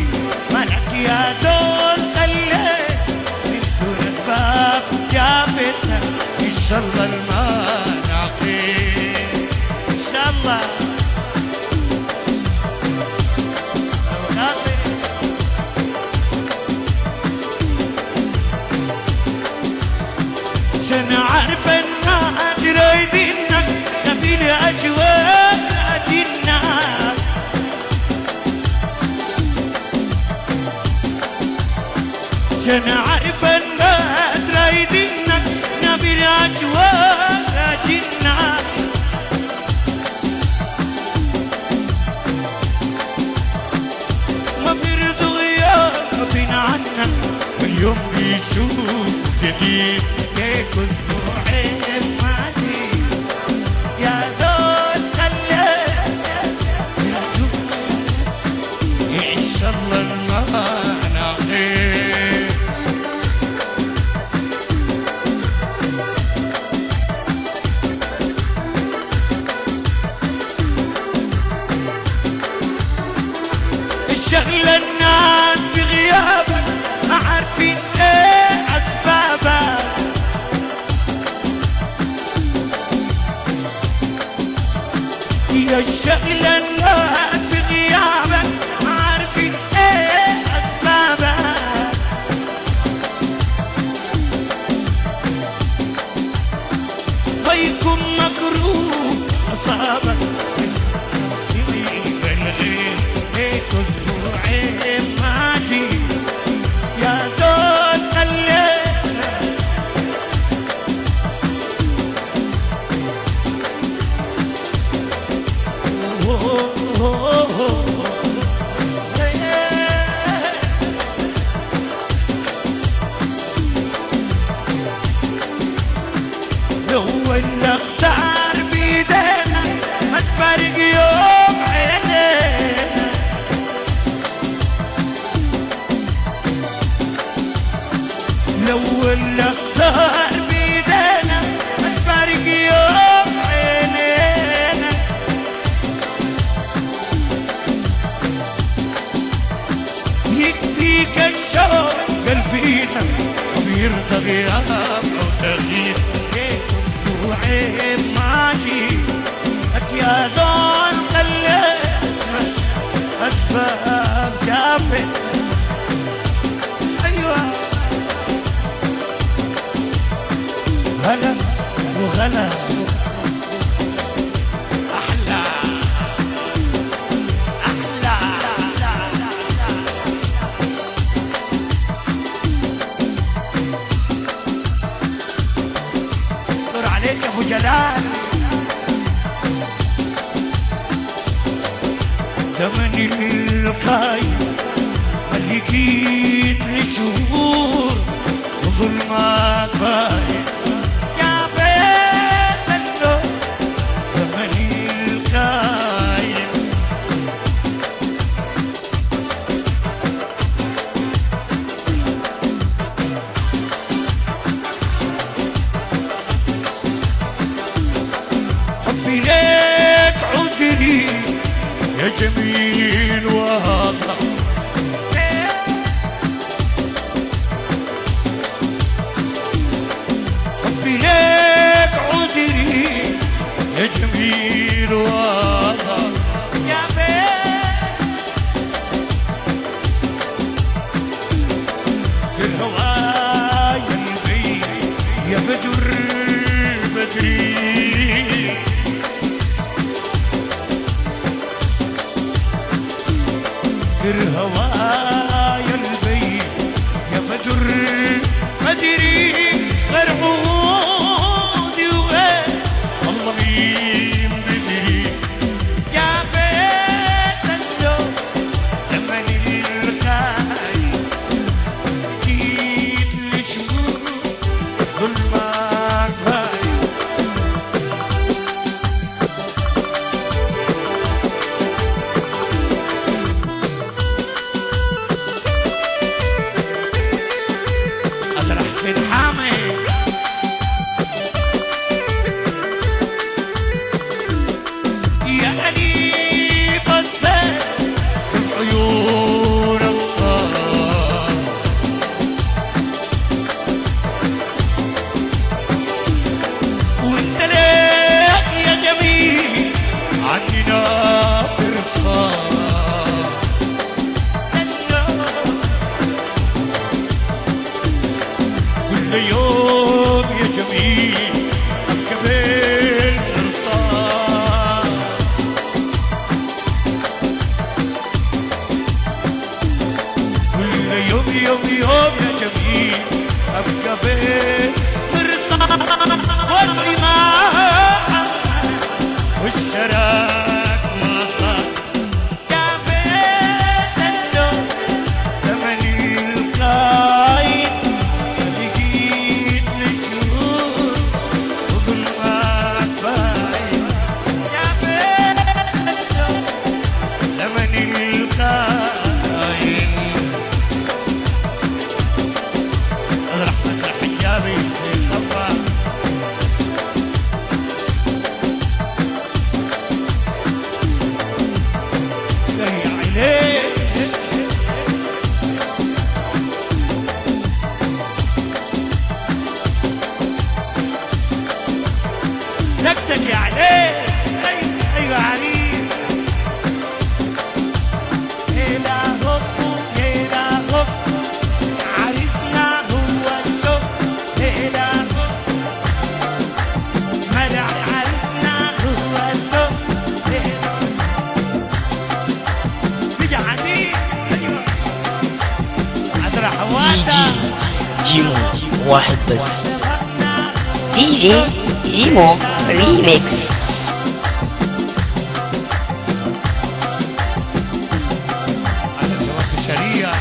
[SPEAKER 4] مالك يا زول خليك من دون الباب جابتنا ان شاء الله المناقيب ان شاء الله عشان عارف الناس رايدينك نبي الاجواء الناس عشان عارف الناس رايدينك نبي الاجواء الناس ما بيرضوا غيابنا عنك واليوم بيشوف جديد ليك اسبوعين ما جي يا زول خليك ان شاء الله المناقيب الشغلة الناس في غيابك ما عارفين ايه اسبابك لو النهار بيدينا هتفارق يوم عينينا. يكفيك الشوق قلبينا وبيرضى غياب او تغيير. اسبوعين ماشي يا زول خلينا اسباب جافت. ايوه هلا وغلا احلى احلى. دور عليك يا ابو جلال. زمن الخايب ملكيت لشهور وظلمات باين يا بيت النور. زمن الخايب حبي ليك عذري يا جميل واضح. حبي ليك عذري يا جميل واضح. يا بيت في الهوايا البيت يا بدر بدري. في الهوايا البيت يا بدر بدري. غير عودي وغير الله مين بدري. يا بيت النور زمن الخايب جيت لشهور ظلمك باين. حسين حامد يا قريب الزين في عيونك صار. وانت ليك يا جميل عننا ترصار. كل يوم يا جميل أبكي بالمرصاد. كل يوم يوم يا جميل أبكي بالمرصاد. واللي ما والشراك ما صار. يا بيت النور زمن الخايب لقيت لشهور وظلمات باين. يا بيت النور زمن الخاين. رحمة الحجابي صبا جاي عليك. نكتك يا عليك. ايوه عريس. هلا هوب هلا هوب عريسنا هو التوب. هلا هوب مدح عريسنا هو التوب. بيجي عديد. ايوه عذرا حواتا.
[SPEAKER 1] جيمو واحد بس. دي جي جيمو ريميكس.
[SPEAKER 4] على زواج الشريعة.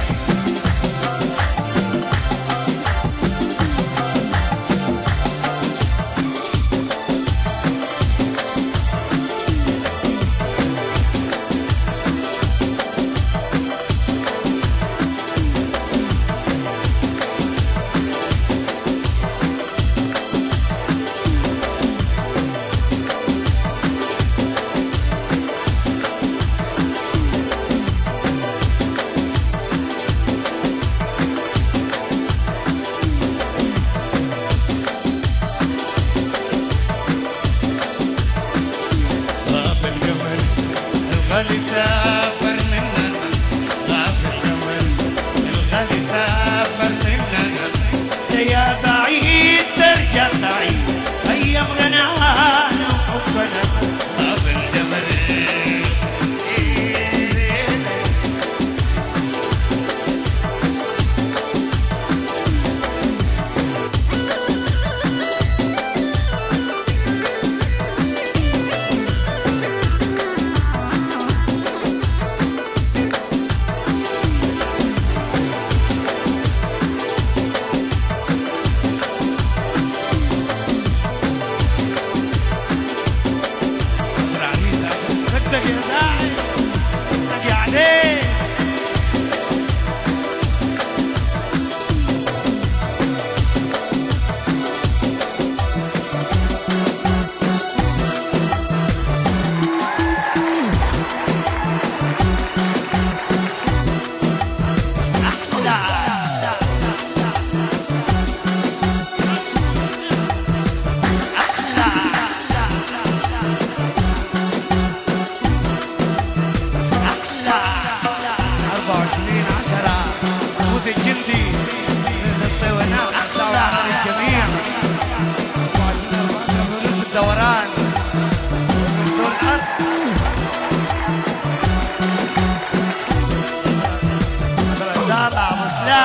[SPEAKER 4] أحلى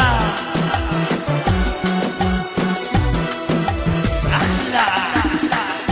[SPEAKER 4] أحلى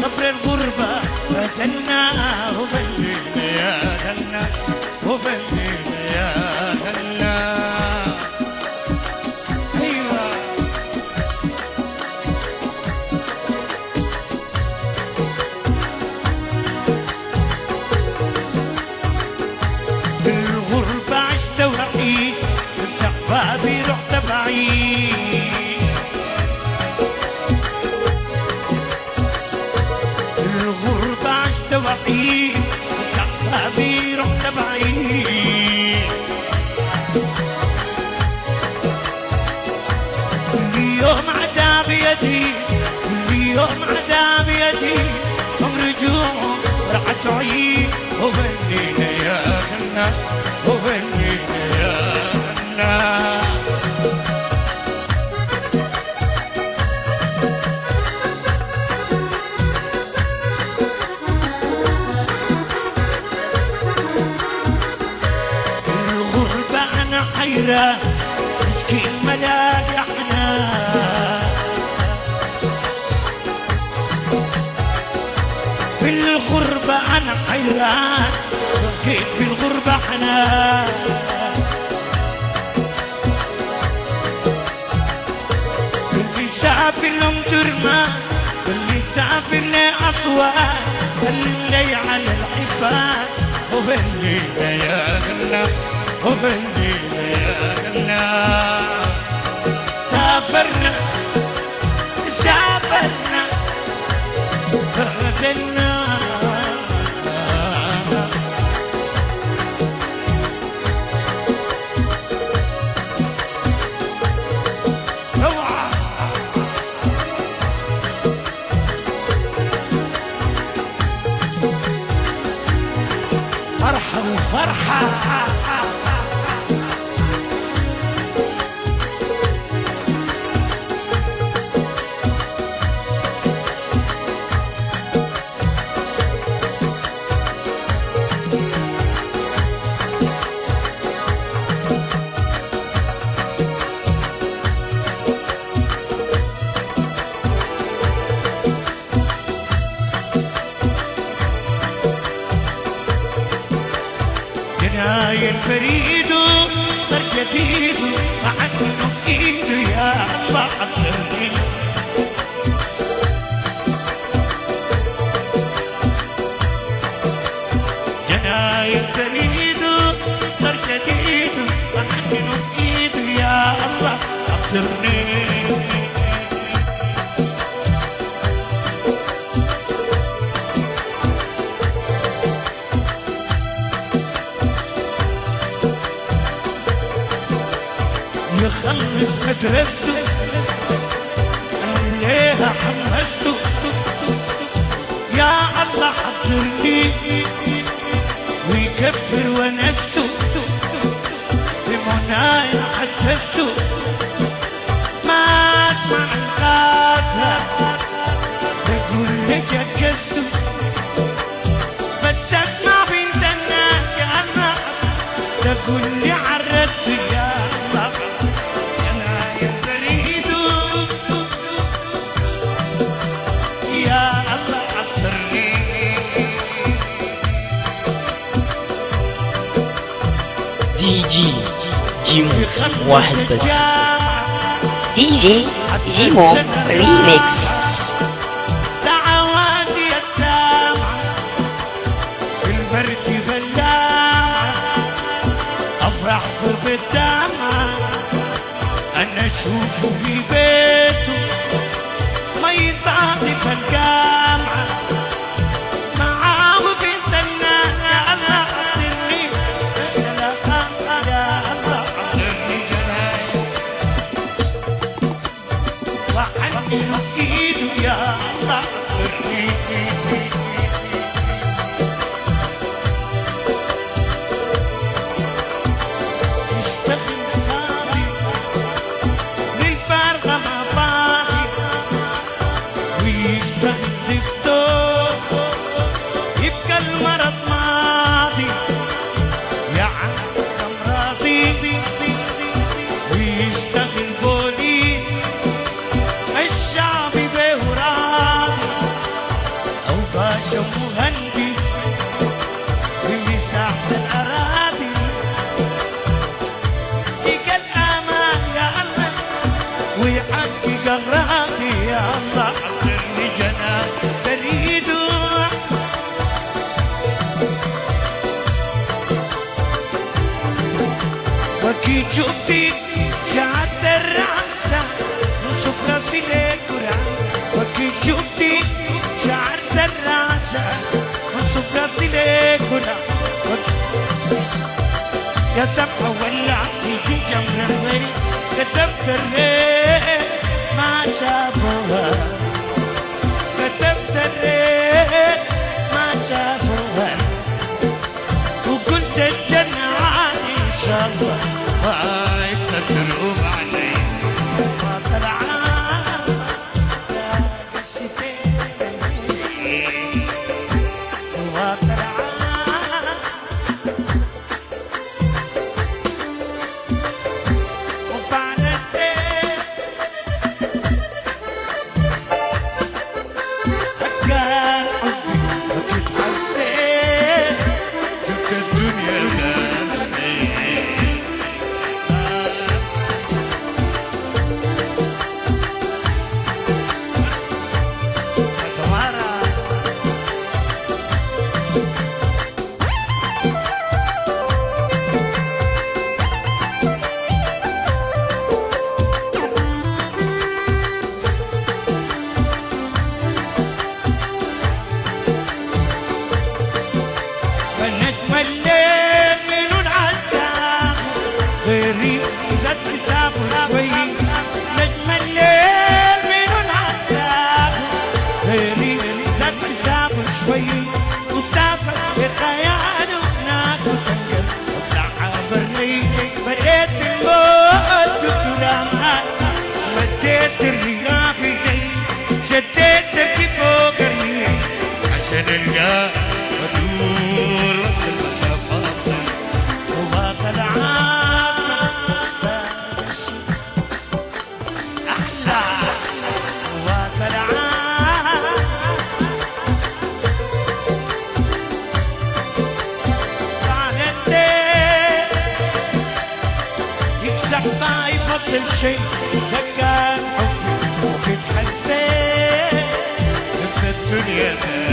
[SPEAKER 4] صبر الغربة بدلنا وبلينا يا دلنا وبلينا يا دلنا أيوة بالغربة عشت وعيت افتح بابي رحت بعيد وحيد وشعبي رحت بعيد كل يوم عذاب يدي كل يوم عذاب يدي عمر رجوع رح تعيد وبنينا يا غنى وبنينا يا غنى مسكين ملاقي حنان في الغربة أنا حيران لقيت في الغربة حنان اللي سافر لهم ترمان اللي سافر لأسوان اللي على الحفان وبلينا يا غلا وبلينا يا غلا سافرنا سافرنا غدنا فرحة وفرحة جناي الفريد صار جديد وعنه بإيده يا الله قدرني جناي الفريد صار جديد وعنه بإيده يا الله قدرني يخلص مدرسته عليها حمسته يا الله حضرني ويكبر ونسته بمنايا حدثته مات مع الغازة بقول لي جكزته بس اسمع بنت الناس يا الله تقول لي عرسته يا الله
[SPEAKER 1] دي جي جيمو واحد بس دي جي جيمو ريميكس
[SPEAKER 4] دعواتي السامعة في البرد بلامة أفرح بالدمعة أنا أشوفه في بيته ما يتعاطف الجامعة معاه بنت الناس وكي شفتي شعرت الرعشة نصب راسي للقرآن وكي شفتي شعرت الرعشة نصب راسي للقرآن يا سبحة ولعتي في جمر الغيب كتبت الريح ما شافوها كتبت الريح ما شافوها وقلت الجنة عادي إن شاء الله هاي تستروا علي ما طلعان يا الشتاء ما طلعان وفعلا كان حبي وكنت حسيت شفت الدنيا غالبة سمارة فالنجم الليل من العذاب غيري زاد كتابه شوي نجم الليل من العذاب غيري زاد كتابه شوي وسافر بخياله هناك وتنقل وساعة بري بديت الموت وسلامات مديت الرياح بيدي شديتك فوق الريح عشان القاه ودور وقت المسافات وباقى العام أحلى وباقى العام بعد الدين يكسح ما يفضل شيء ده كان حبي وكنت حسيت إن الدنيا دارت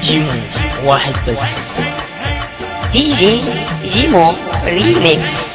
[SPEAKER 1] جيمو واحد بس. دي جي جيمو ريميكس.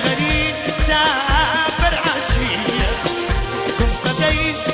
[SPEAKER 4] غريب سافر عشية كنت قديم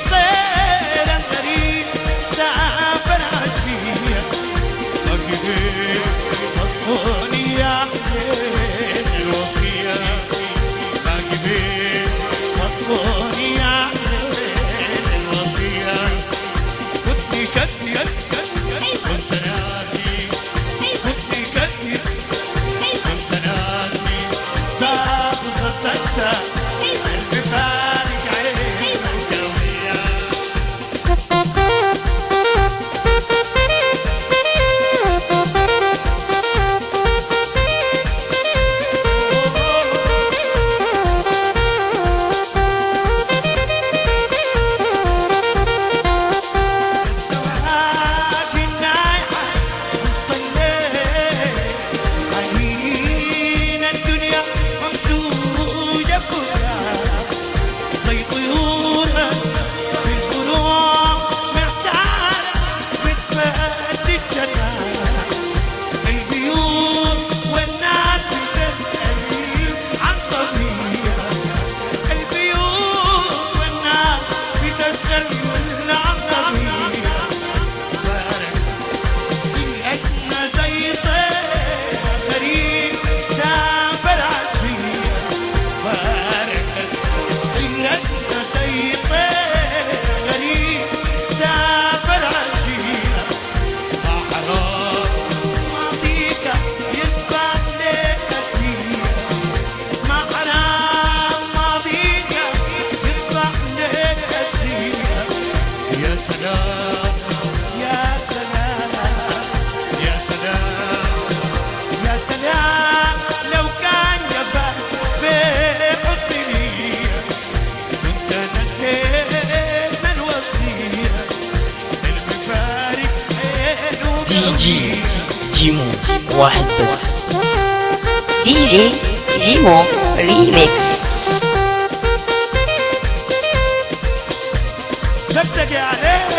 [SPEAKER 1] جيمو واحد بس. دي جي جيمو ريميكس.
[SPEAKER 4] دقدق عليك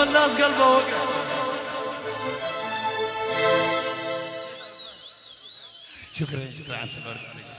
[SPEAKER 5] الناس قلبه وقع.
[SPEAKER 4] شكرا على السفر.